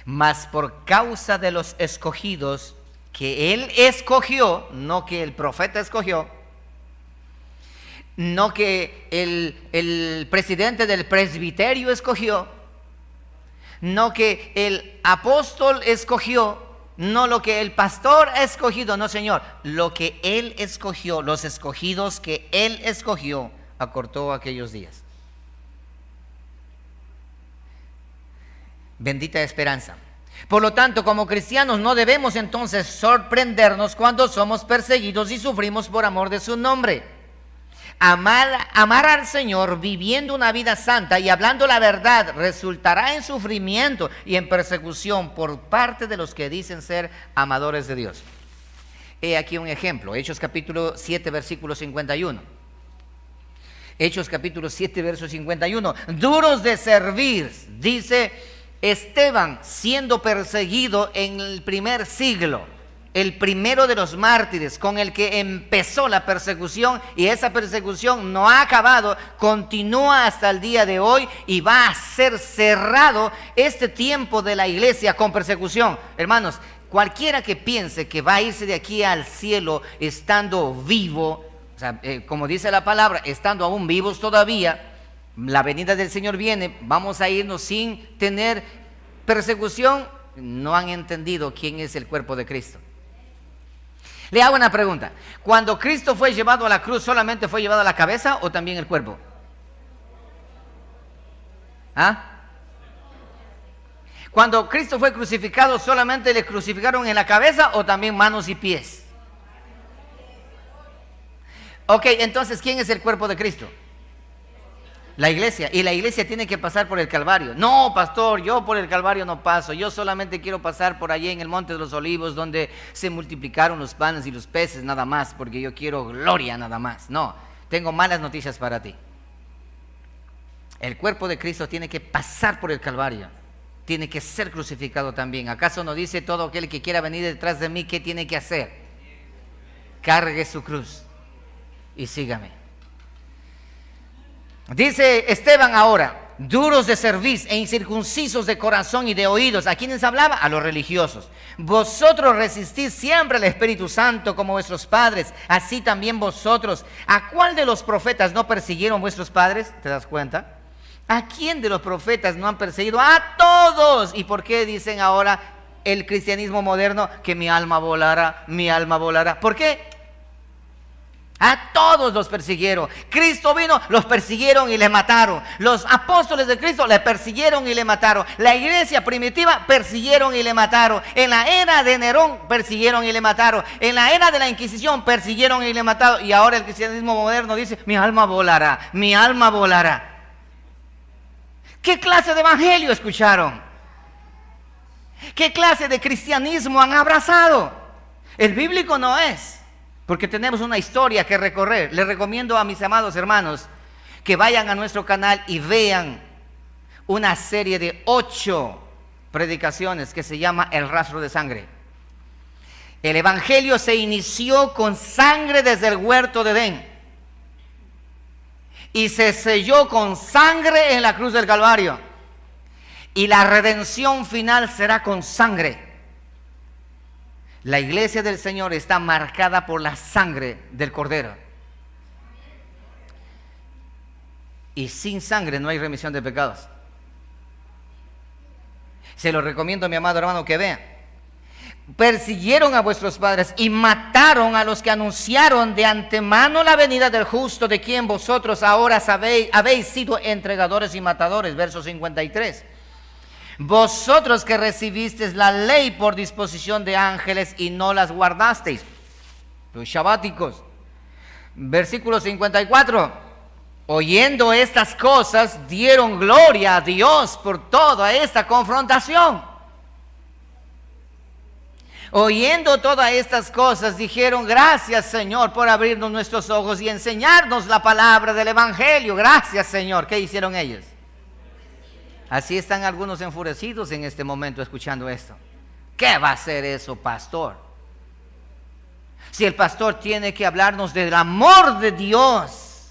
mas por causa de los escogidos que Él escogió, no que el profeta escogió, no que el presidente del presbiterio escogió, no que el apóstol escogió, no lo que el pastor ha escogido, no, Señor, lo que Él escogió, los escogidos que Él escogió, acortó aquellos días. Bendita esperanza. Por lo tanto, como cristianos no debemos entonces sorprendernos cuando somos perseguidos y sufrimos por amor de su nombre. Amar al Señor viviendo una vida santa y hablando la verdad resultará en sufrimiento y en persecución por parte de los que dicen ser amadores de Dios. He aquí un ejemplo, Hechos capítulo 7, versículo 51. Hechos capítulo 7, verso 51. Duros de servir, dice Esteban, siendo perseguido en el primer siglo, el primero de los mártires con el que empezó la persecución, y esa persecución no ha acabado, continúa hasta el día de hoy y va a ser cerrado este tiempo de la iglesia con persecución. Hermanos, cualquiera que piense que va a irse de aquí al cielo estando vivo, o sea, como dice la palabra, estando aún vivos todavía, la venida del Señor viene, vamos a irnos sin tener persecución, no han entendido quién es el cuerpo de Cristo. Le hago una pregunta: cuando Cristo fue llevado a la cruz, ¿solamente fue llevado a la cabeza o también el cuerpo? ¿Ah? Cuando Cristo fue crucificado, ¿solamente le crucificaron en la cabeza o también manos y pies? Ok, entonces, ¿quién es el cuerpo de Cristo? La iglesia, y la iglesia tiene que pasar por el Calvario. No, pastor, yo por el Calvario no paso, yo solamente quiero pasar por allí en el Monte de los Olivos, donde se multiplicaron los panes y los peces nada más, porque yo quiero gloria nada más. No, tengo malas noticias para ti. El cuerpo de Cristo tiene que pasar por el Calvario, tiene que ser crucificado también. ¿Acaso no dice todo aquel que quiera venir detrás de mí, qué tiene que hacer? Cargue su cruz y sígame. Dice Esteban ahora, duros de cerviz e incircuncisos de corazón y de oídos. ¿A quiénes hablaba? A los religiosos. Vosotros resistís siempre al Espíritu Santo como vuestros padres, así también vosotros. ¿A cuál de los profetas no persiguieron vuestros padres? ¿Te das cuenta? ¿A quién de los profetas no han perseguido? ¡A todos! ¿Y por qué dicen ahora el cristianismo moderno que mi alma volará, mi alma volará? ¿Por qué? A todos los persiguieron. Cristo vino, los persiguieron y les mataron. Los apóstoles de Cristo le persiguieron y le mataron. La iglesia primitiva persiguieron y le mataron. En la era de Nerón persiguieron y le mataron. En la era de la Inquisición persiguieron y le mataron. Y ahora el cristianismo moderno dice, mi alma volará, mi alma volará. ¿Qué clase de evangelio escucharon? ¿Qué clase de cristianismo han abrazado? El bíblico no es. Porque tenemos una historia que recorrer. Les recomiendo a mis amados hermanos que vayan a nuestro canal y vean una serie de 8 predicaciones que se llama El rastro de sangre. El evangelio se inició con sangre desde el huerto de Edén y se selló con sangre en la cruz del Calvario, y la redención final será con sangre. La iglesia del Señor está marcada por la sangre del Cordero. Y sin sangre no hay remisión de pecados. Se lo recomiendo a mi amado hermano que vea. Persiguieron a vuestros padres y mataron a los que anunciaron de antemano la venida del justo, de quien vosotros ahora habéis sido entregadores y matadores. Verso 53. Vosotros que recibisteis la ley por disposición de ángeles y no las guardasteis. Los shabáticos. Versículo 54. Oyendo estas cosas, dieron gloria a Dios por toda esta confrontación. Oyendo todas estas cosas, dijeron, gracias Señor por abrirnos nuestros ojos y enseñarnos la palabra del evangelio. Gracias Señor. ¿Qué hicieron ellos? Así están algunos enfurecidos en este momento escuchando esto. ¿Qué va a hacer eso, pastor? Si el pastor tiene que hablarnos del amor de Dios.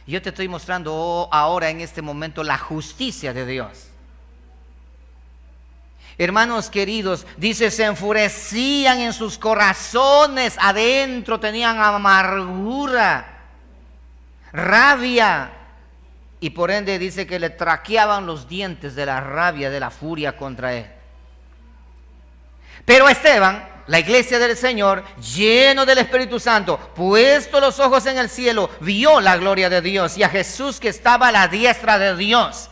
Yo te estoy mostrando ahora en este momento la justicia de Dios. Hermanos queridos, dice, se enfurecían en sus corazones, adentro tenían amargura, rabia. Y por ende dice que le traqueaban los dientes de la rabia, de la furia contra él. Pero Esteban, la iglesia del Señor, lleno del Espíritu Santo, puesto los ojos en el cielo, vio la gloria de Dios y a Jesús que estaba a la diestra de Dios.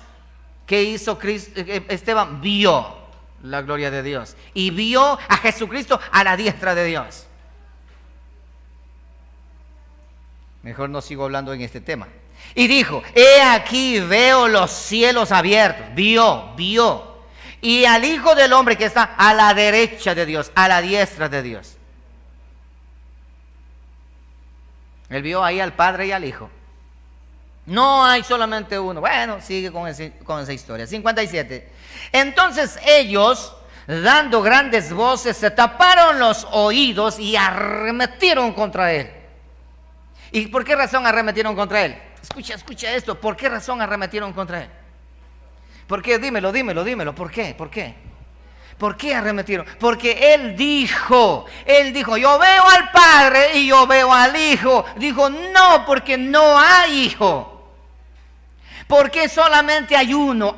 ¿Qué hizo Esteban? Vio la gloria de Dios y vio a Jesucristo a la diestra de Dios. Mejor no sigo hablando en este tema. Y dijo, he aquí veo los cielos abiertos. Vio. Y al Hijo del Hombre que está a la derecha de Dios, a la diestra de Dios. Él vio ahí al Padre y al Hijo. No hay solamente uno. Bueno, sigue con esa historia. 57. Entonces ellos, dando grandes voces, se taparon los oídos y arremetieron contra él. ¿Y por qué razón arremetieron contra él? Escucha esto. ¿Por qué razón arremetieron contra él? ¿Por qué? Dímelo. ¿Por qué? ¿Por qué arremetieron? Porque él dijo, yo veo al Padre y yo veo al Hijo. Dijo, no, porque no hay Hijo. Porque solamente hay uno.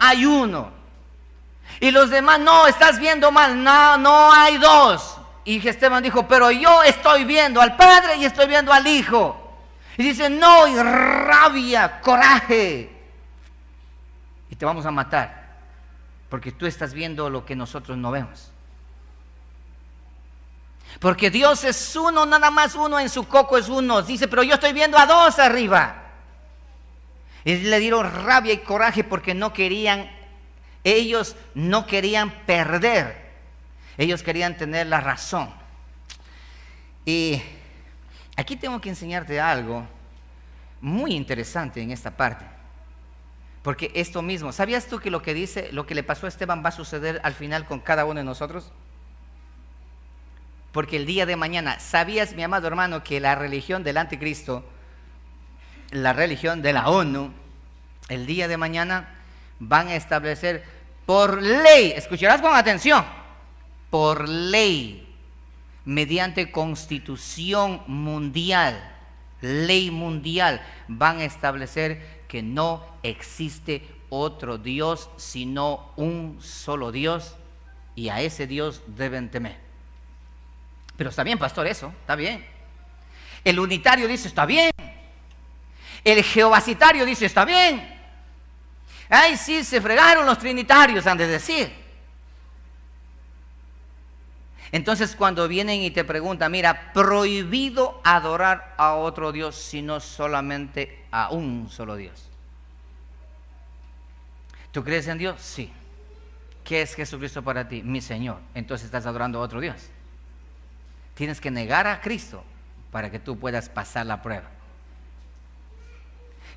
Y los demás, no, estás viendo mal, no hay dos. Y Esteban dijo, pero yo estoy viendo al Padre y estoy viendo al Hijo. Y dice, no, y rabia, coraje. Y te vamos a matar. Porque tú estás viendo lo que nosotros no vemos. Porque Dios es uno, nada más uno, en su coco es uno. Dice, pero yo estoy viendo a dos arriba. Y le dieron rabia y coraje porque ellos no querían perder. Ellos querían tener la razón. Y aquí tengo que enseñarte algo muy interesante en esta parte. Porque esto mismo, ¿sabías tú que lo que le pasó a Esteban va a suceder al final con cada uno de nosotros? Porque el día de mañana, ¿sabías, mi amado hermano, que la religión del anticristo, la religión de la ONU, el día de mañana van a establecer por ley, escucharás con atención, por ley, mediante constitución mundial, ley mundial, van a establecer que no existe otro Dios sino un solo Dios, y a ese Dios deben temer. Pero está bien, pastor, eso, está bien. El unitario dice, está bien. El jehovacitario dice, está bien. Ay, sí, se fregaron los trinitarios, han de decir. Entonces, cuando vienen y te preguntan, mira, prohibido adorar a otro Dios, sino solamente a un solo Dios. ¿Tú crees en Dios? Sí. ¿Qué es Jesucristo para ti? Mi Señor. Entonces estás adorando a otro Dios. Tienes que negar a Cristo para que tú puedas pasar la prueba.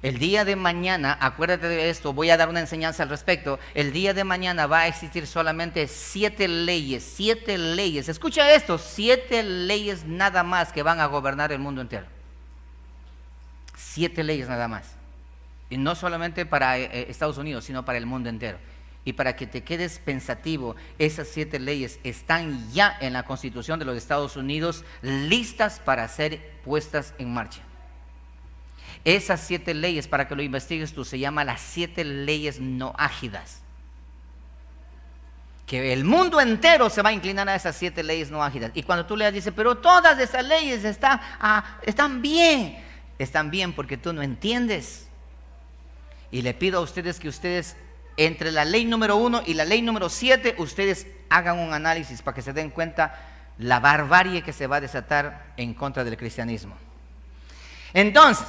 El día de mañana, acuérdate de esto, voy a dar una enseñanza al respecto. El día de mañana va a existir solamente 7 leyes, escucha esto, 7 leyes nada más que van a gobernar el mundo entero. 7 leyes nada más. Y no solamente para Estados Unidos, sino para el mundo entero. Y para que te quedes pensativo, esas 7 leyes están ya en la Constitución de los Estados Unidos, listas para ser puestas en marcha. Esas 7 leyes, para que lo investigues tú, se llaman las 7 leyes noágidas. Que el mundo entero se va a inclinar a esas 7 leyes noágidas. Y cuando tú leas, dice, pero todas esas leyes están bien. Están bien porque tú no entiendes. Y le pido a ustedes que ustedes, entre la ley número 1 y la ley número 7, ustedes hagan un análisis para que se den cuenta la barbarie que se va a desatar en contra del cristianismo. Entonces,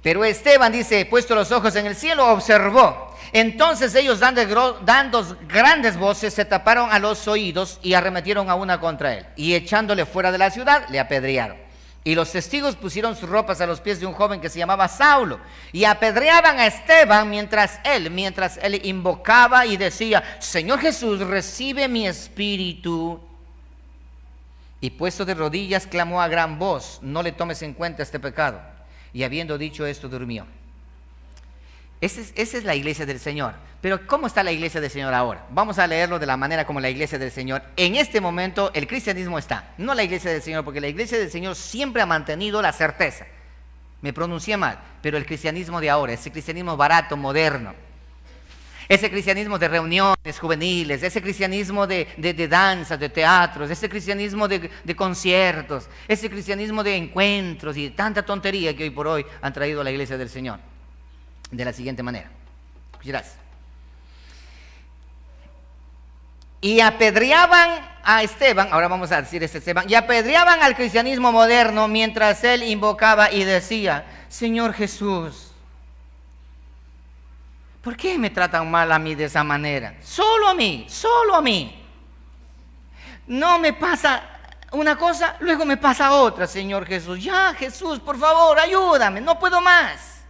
pero Esteban dice, puesto los ojos en el cielo, observó. Entonces ellos dando grandes voces se taparon a los oídos y arremetieron a una contra él. Y echándole fuera de la ciudad, le apedrearon. Y los testigos pusieron sus ropas a los pies de un joven que se llamaba Saulo. Y apedreaban a Esteban mientras él invocaba y decía, Señor Jesús, recibe mi espíritu. Y puesto de rodillas, clamó a gran voz, no le tomes en cuenta este pecado. Y habiendo dicho esto, durmió. Esa es la iglesia del Señor. Pero ¿cómo está la iglesia del Señor ahora? Vamos a leerlo de la manera como la iglesia del Señor. En este momento el cristianismo está. No la iglesia del Señor, porque la iglesia del Señor siempre ha mantenido la certeza. Me pronuncié mal, pero el cristianismo de ahora, ese cristianismo barato, moderno. Ese cristianismo de reuniones juveniles, ese cristianismo de danzas, de teatros, ese cristianismo de conciertos, ese cristianismo de encuentros y de tanta tontería que hoy por hoy han traído a la iglesia del Señor. De la siguiente manera. Escucharás. Y apedreaban a Esteban, ahora vamos a decir Esteban, y apedreaban al cristianismo moderno mientras él invocaba y decía, Señor Jesús, ¿por qué me tratan mal a mí de esa manera? Solo a mí, solo a mí. No me pasa una cosa, luego me pasa otra, Señor Jesús. Ya, Jesús, por favor, ayúdame, no puedo más.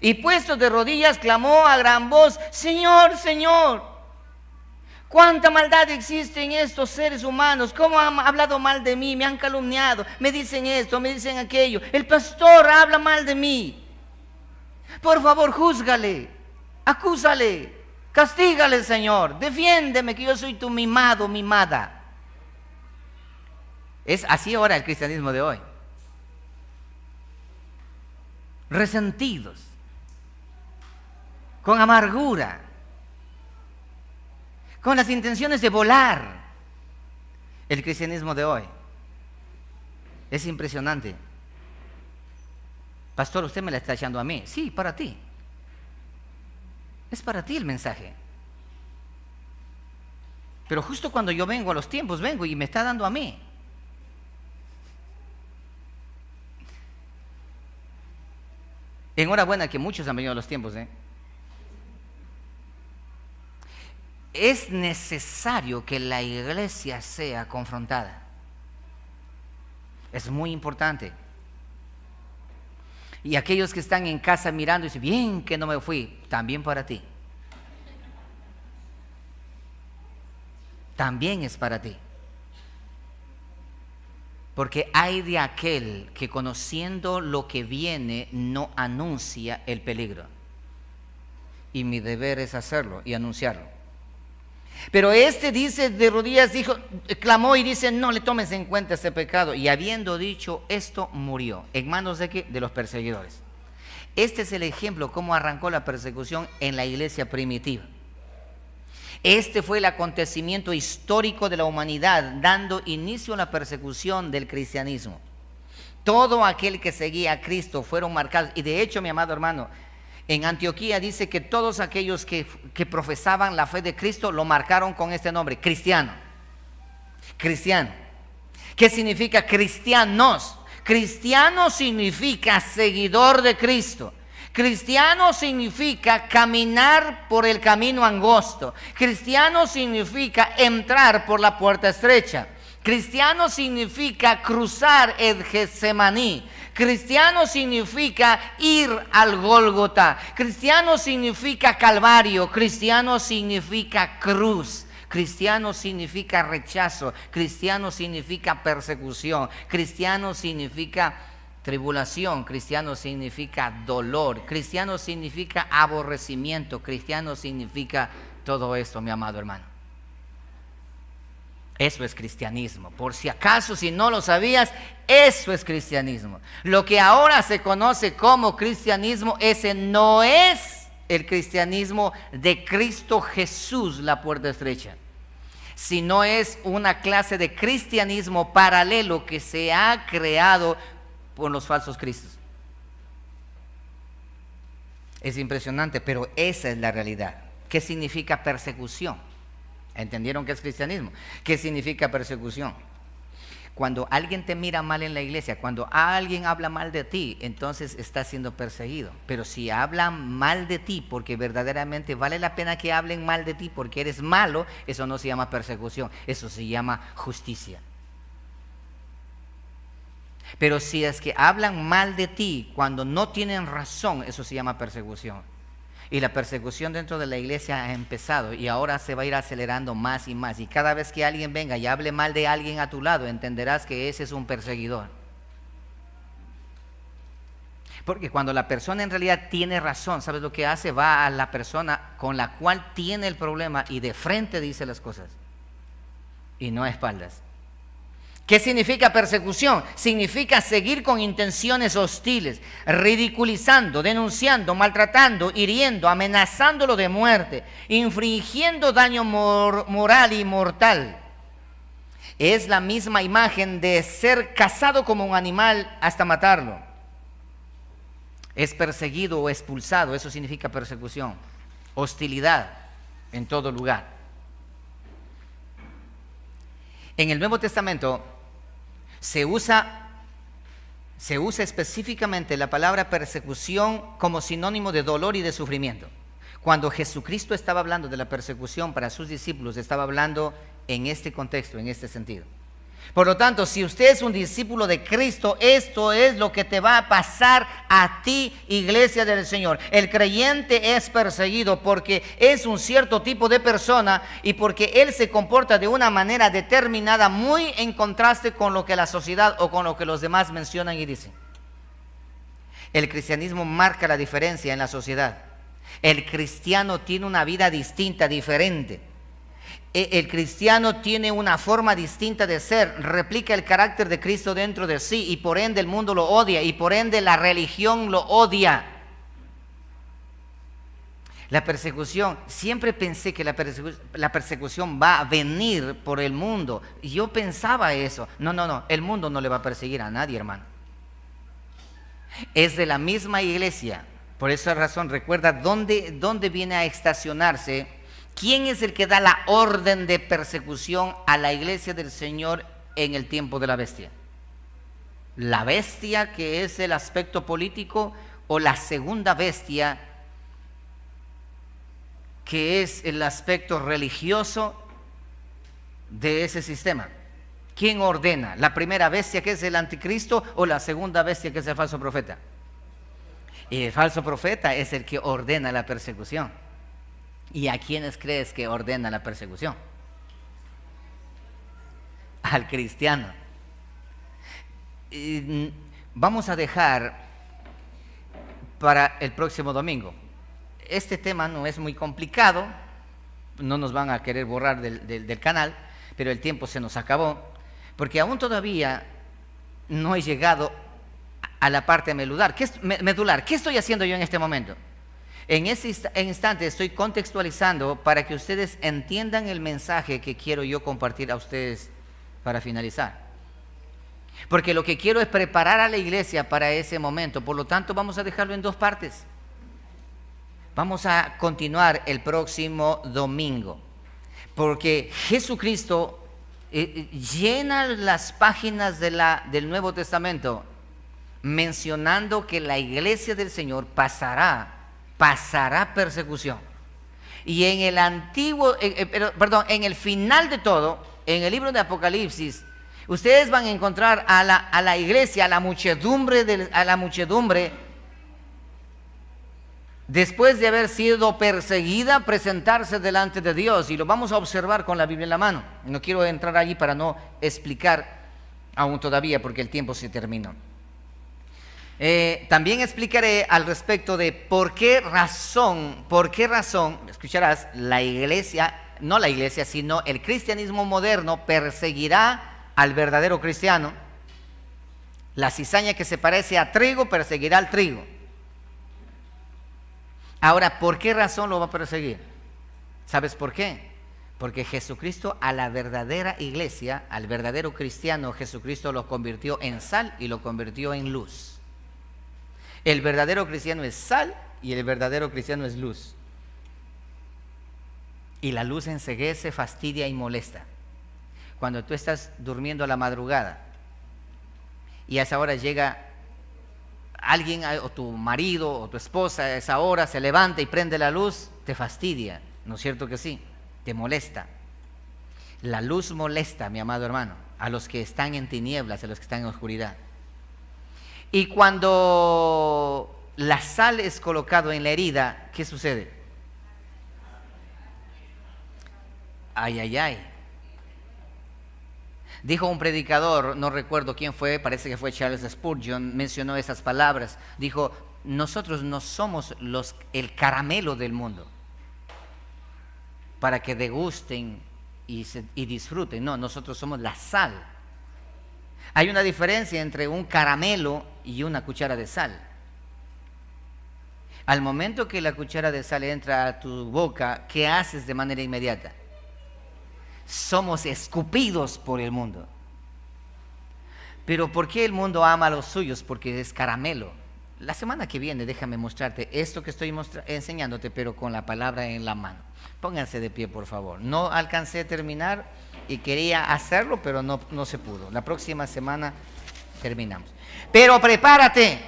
Y puesto de rodillas, clamó a gran voz, Señor, Señor, cuánta maldad existe en estos seres humanos, cómo han hablado mal de mí, me han calumniado, me dicen esto, me dicen aquello. El pastor habla mal de mí. Por favor, júzgale. Acúsale, castígale, Señor, defiéndeme que yo soy tu mimado, mimada. Es así ahora el cristianismo de hoy. Resentidos, con amargura, con las intenciones de volar. El cristianismo de hoy es impresionante. Pastor, usted me la está echando a mí. Sí, para ti. Es para ti el mensaje. Pero justo cuando yo vengo a los tiempos, vengo y me está dando a mí. Enhorabuena que muchos han venido a los tiempos. Es necesario que la iglesia sea confrontada. Es muy importante. Y aquellos que están en casa mirando y dicen, bien que no me fui, también para ti. También es para ti. Porque hay de aquel que conociendo lo que viene no anuncia el peligro. Y mi deber es hacerlo y anunciarlo. Pero este dice de rodillas, clamó y dice, no le tomes en cuenta este pecado. Y habiendo dicho esto, murió. ¿En manos de qué? De los perseguidores. Este es el ejemplo cómo arrancó la persecución en la iglesia primitiva. Este fue el acontecimiento histórico de la humanidad, dando inicio a la persecución del cristianismo. Todo aquel que seguía a Cristo fueron marcados. Y de hecho, mi amado hermano, en Antioquía dice que todos aquellos que profesaban la fe de Cristo lo marcaron con este nombre, cristiano. Cristiano. ¿Qué significa cristianos? Cristiano significa seguidor de Cristo. Cristiano significa caminar por el camino angosto. Cristiano significa entrar por la puerta estrecha. Cristiano significa cruzar el Getsemaní. Cristiano significa ir al Gólgota. Cristiano significa Calvario. Cristiano significa cruz. Cristiano significa rechazo. Cristiano significa persecución. Cristiano significa tribulación. Cristiano significa dolor. Cristiano significa aborrecimiento. Cristiano significa todo esto, mi amado hermano. Eso es cristianismo. Por si acaso, si no lo sabías, eso es cristianismo. Lo que ahora se conoce como cristianismo, ese no es el cristianismo de Cristo Jesús, la puerta estrecha, sino es una clase de cristianismo paralelo que se ha creado por los falsos cristos. Es impresionante, pero esa es la realidad. ¿Qué significa persecución? ¿Entendieron qué es cristianismo? ¿Qué significa persecución? Cuando alguien te mira mal en la iglesia, cuando alguien habla mal de ti, entonces estás siendo perseguido. Pero si hablan mal de ti porque verdaderamente vale la pena que hablen mal de ti porque eres malo, eso no se llama persecución, eso se llama justicia. Pero si es que hablan mal de ti cuando no tienen razón, eso se llama persecución. Y la persecución dentro de la iglesia ha empezado y ahora se va a ir acelerando más y más. Y cada vez que alguien venga y hable mal de alguien a tu lado, entenderás que ese es un perseguidor. Porque cuando la persona en realidad tiene razón, ¿sabes lo que hace? Va a la persona con la cual tiene el problema y de frente dice las cosas. Y no a espaldas. ¿Qué significa persecución? Significa seguir con intenciones hostiles, ridiculizando, denunciando, maltratando, hiriendo, amenazándolo de muerte, infringiendo daño moral y mortal. Es la misma imagen de ser cazado como un animal hasta matarlo. Es perseguido o expulsado, eso significa persecución, hostilidad en todo lugar. En el Nuevo Testamento se usa específicamente la palabra persecución como sinónimo de dolor y de sufrimiento. Cuando Jesucristo estaba hablando de la persecución para sus discípulos, estaba hablando en este contexto, en este sentido. Por lo tanto, si usted es un discípulo de Cristo, esto es lo que te va a pasar a ti, iglesia del Señor. El creyente es perseguido porque es un cierto tipo de persona y porque él se comporta de una manera determinada, muy en contraste con lo que la sociedad o con lo que los demás mencionan y dicen. El cristianismo marca la diferencia en la sociedad. El cristiano tiene una vida distinta, diferente. El cristiano tiene una forma distinta de ser, replica el carácter de Cristo dentro de sí y por ende el mundo lo odia y por ende la religión lo odia. La persecución, siempre pensé que la persecución va a venir por el mundo. Yo pensaba eso. No, el mundo no le va a perseguir a nadie, hermano. Es de la misma iglesia. Por esa razón, recuerda dónde viene a estacionarse. ¿Quién es el que da la orden de persecución a la iglesia del Señor en el tiempo de la bestia? ¿La bestia, que es el aspecto político, o la segunda bestia, que es el aspecto religioso de ese sistema? ¿Quién ordena? ¿La primera bestia, que es el anticristo, o la segunda bestia, que es el falso profeta? Y el falso profeta es el que ordena la persecución. ¿Y a quiénes crees que ordena la persecución? Al cristiano. Y vamos a dejar para el próximo domingo. Este tema no es muy complicado, no nos van a querer borrar del canal, pero el tiempo se nos acabó, porque aún todavía no he llegado a la parte medular. ¿Qué estoy haciendo yo en este momento? En ese instante estoy contextualizando para que ustedes entiendan el mensaje que quiero yo compartir a ustedes para finalizar. Porque lo que quiero es preparar a la iglesia para ese momento. Por lo tanto, vamos a dejarlo en dos partes. Vamos a continuar el próximo domingo. Porque Jesucristo llena las páginas del Nuevo Testamento mencionando que la iglesia del Señor pasará persecución. Y en el final de todo, en el libro de Apocalipsis, ustedes van a encontrar a la iglesia, a la muchedumbre, después de haber sido perseguida, presentarse delante de Dios. Y lo vamos a observar con la Biblia en la mano. No quiero entrar allí para no explicar aún todavía, porque el tiempo se terminó. También explicaré al respecto de por qué razón, escucharás, la iglesia, no la iglesia, sino el cristianismo moderno perseguirá al verdadero cristiano. La cizaña que se parece a trigo perseguirá al trigo. Ahora, ¿por qué razón lo va a perseguir? ¿Sabes por qué? Porque Jesucristo, a la verdadera iglesia, al verdadero cristiano, Jesucristo lo convirtió en sal y lo convirtió en luz. El verdadero cristiano es sal y el verdadero cristiano es luz. Y la luz enceguece, fastidia y molesta. Cuando tú estás durmiendo a la madrugada y a esa hora llega alguien, o tu marido o tu esposa, a esa hora se levanta y prende la luz, te fastidia, ¿no es cierto que sí? Te molesta. La luz molesta, mi amado hermano, a los que están en tinieblas, a los que están en oscuridad. Y cuando la sal es colocado en la herida, ¿qué sucede? Ay, ay, ay. Dijo un predicador, no recuerdo quién fue, parece que fue Charles Spurgeon, mencionó esas palabras. Dijo, nosotros no somos el caramelo del mundo para que degusten y disfruten. No, nosotros somos la sal. Hay una diferencia entre un caramelo y una cuchara de sal. Al momento que la cuchara de sal entra a tu boca, ¿qué haces de manera inmediata? Somos escupidos por el mundo. Pero ¿por qué el mundo ama a los suyos? Porque es caramelo. La semana que viene déjame mostrarte esto que estoy enseñándote, pero con la palabra en la mano. Pónganse de pie, por favor. No alcancé a terminar y quería hacerlo, pero no se pudo. La próxima semana terminamos. Pero prepárate.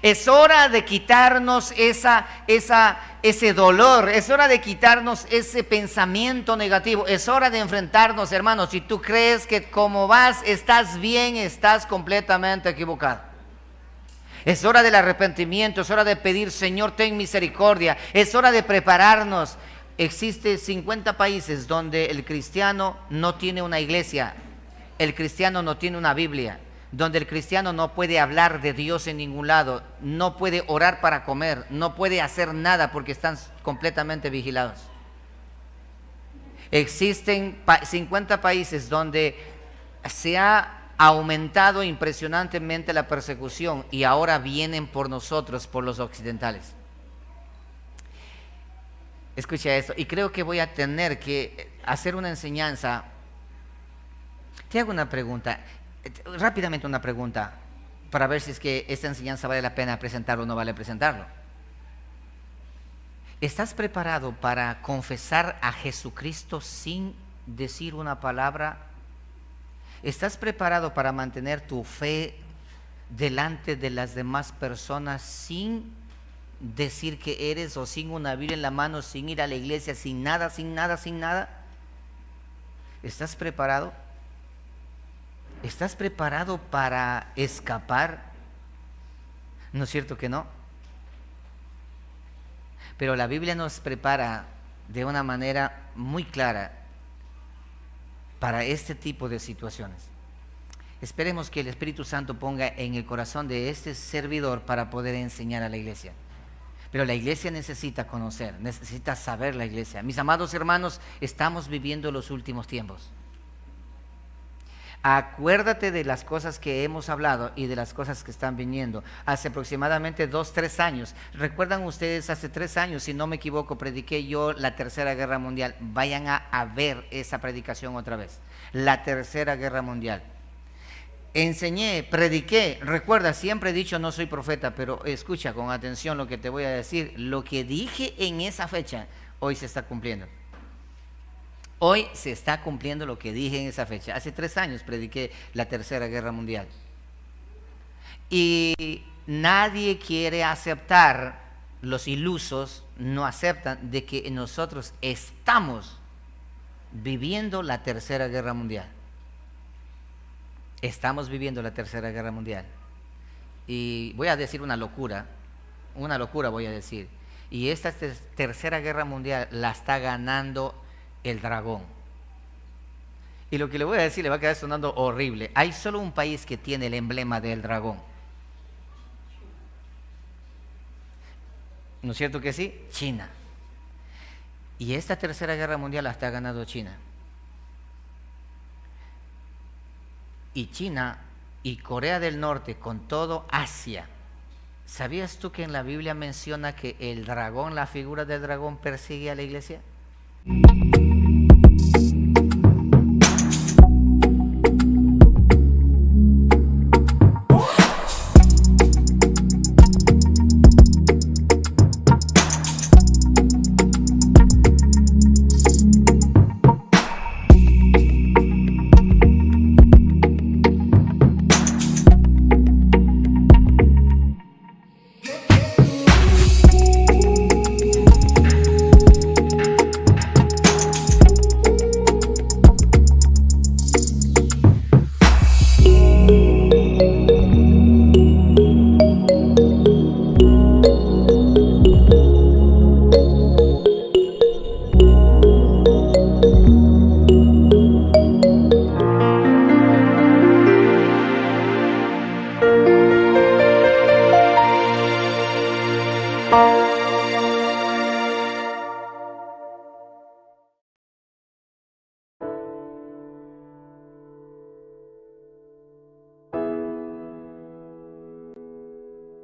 Es hora de quitarnos ese dolor, es hora de quitarnos ese pensamiento negativo, es hora de enfrentarnos, hermanos. Si tú crees que como vas estás bien, estás completamente equivocado. Es hora del arrepentimiento, es hora de pedir, Señor, ten misericordia, es hora de prepararnos. Existe 50 países donde el cristiano no tiene una iglesia, el cristiano no tiene una Biblia, donde el cristiano no puede hablar de Dios en ningún lado, no puede orar para comer, no puede hacer nada porque están completamente vigilados. Existen 50 países donde se ha aumentado impresionantemente la persecución y ahora vienen por nosotros, por los occidentales. Escucha esto, y creo que voy a tener que hacer una enseñanza. Te hago una pregunta. Rápidamente una pregunta para ver si es que esta enseñanza vale la pena presentarlo o no vale presentarlo. ¿Estás preparado para confesar a Jesucristo sin decir una palabra? ¿Estás preparado para mantener tu fe delante de las demás personas sin decir que eres, o sin una Biblia en la mano, sin ir a la iglesia, sin nada, sin nada, sin nada? ¿Estás preparado? ¿Estás preparado para escapar? ¿No es cierto que no? Pero la Biblia nos prepara de una manera muy clara para este tipo de situaciones. Esperemos que el Espíritu Santo ponga en el corazón de este servidor para poder enseñar a la iglesia. Pero la iglesia necesita conocer, necesita saber la iglesia. Mis amados hermanos, estamos viviendo los últimos tiempos. Acuérdate de las cosas que hemos hablado y de las cosas que están viniendo. Hace aproximadamente 2-3 años, ¿recuerdan ustedes? Hace 3 años, si no me equivoco, prediqué yo la Tercera Guerra Mundial. Vayan a ver esa predicación otra vez. La Tercera Guerra Mundial. Enseñé, prediqué. Recuerda, siempre he dicho no soy profeta, pero escucha con atención lo que te voy a decir. Lo que dije en esa fecha, hoy se está cumpliendo. Hoy se está cumpliendo lo que dije en esa fecha. Hace 3 años prediqué la Tercera Guerra Mundial. Y nadie quiere aceptar, los ilusos no aceptan de que nosotros estamos viviendo la Tercera Guerra Mundial. Estamos viviendo la Tercera Guerra Mundial. Y voy a decir una locura voy a decir. Y esta Tercera Guerra Mundial la está ganando el dragón. Y lo que le voy a decir le va a quedar sonando horrible. Hay solo un país que tiene el emblema del dragón. ¿No es cierto que sí? China. Y esta Tercera Guerra Mundial la está ganando China. Y China y Corea del Norte, con todo Asia. ¿Sabías tú que en la Biblia menciona que el dragón, la figura del dragón, persigue a la iglesia?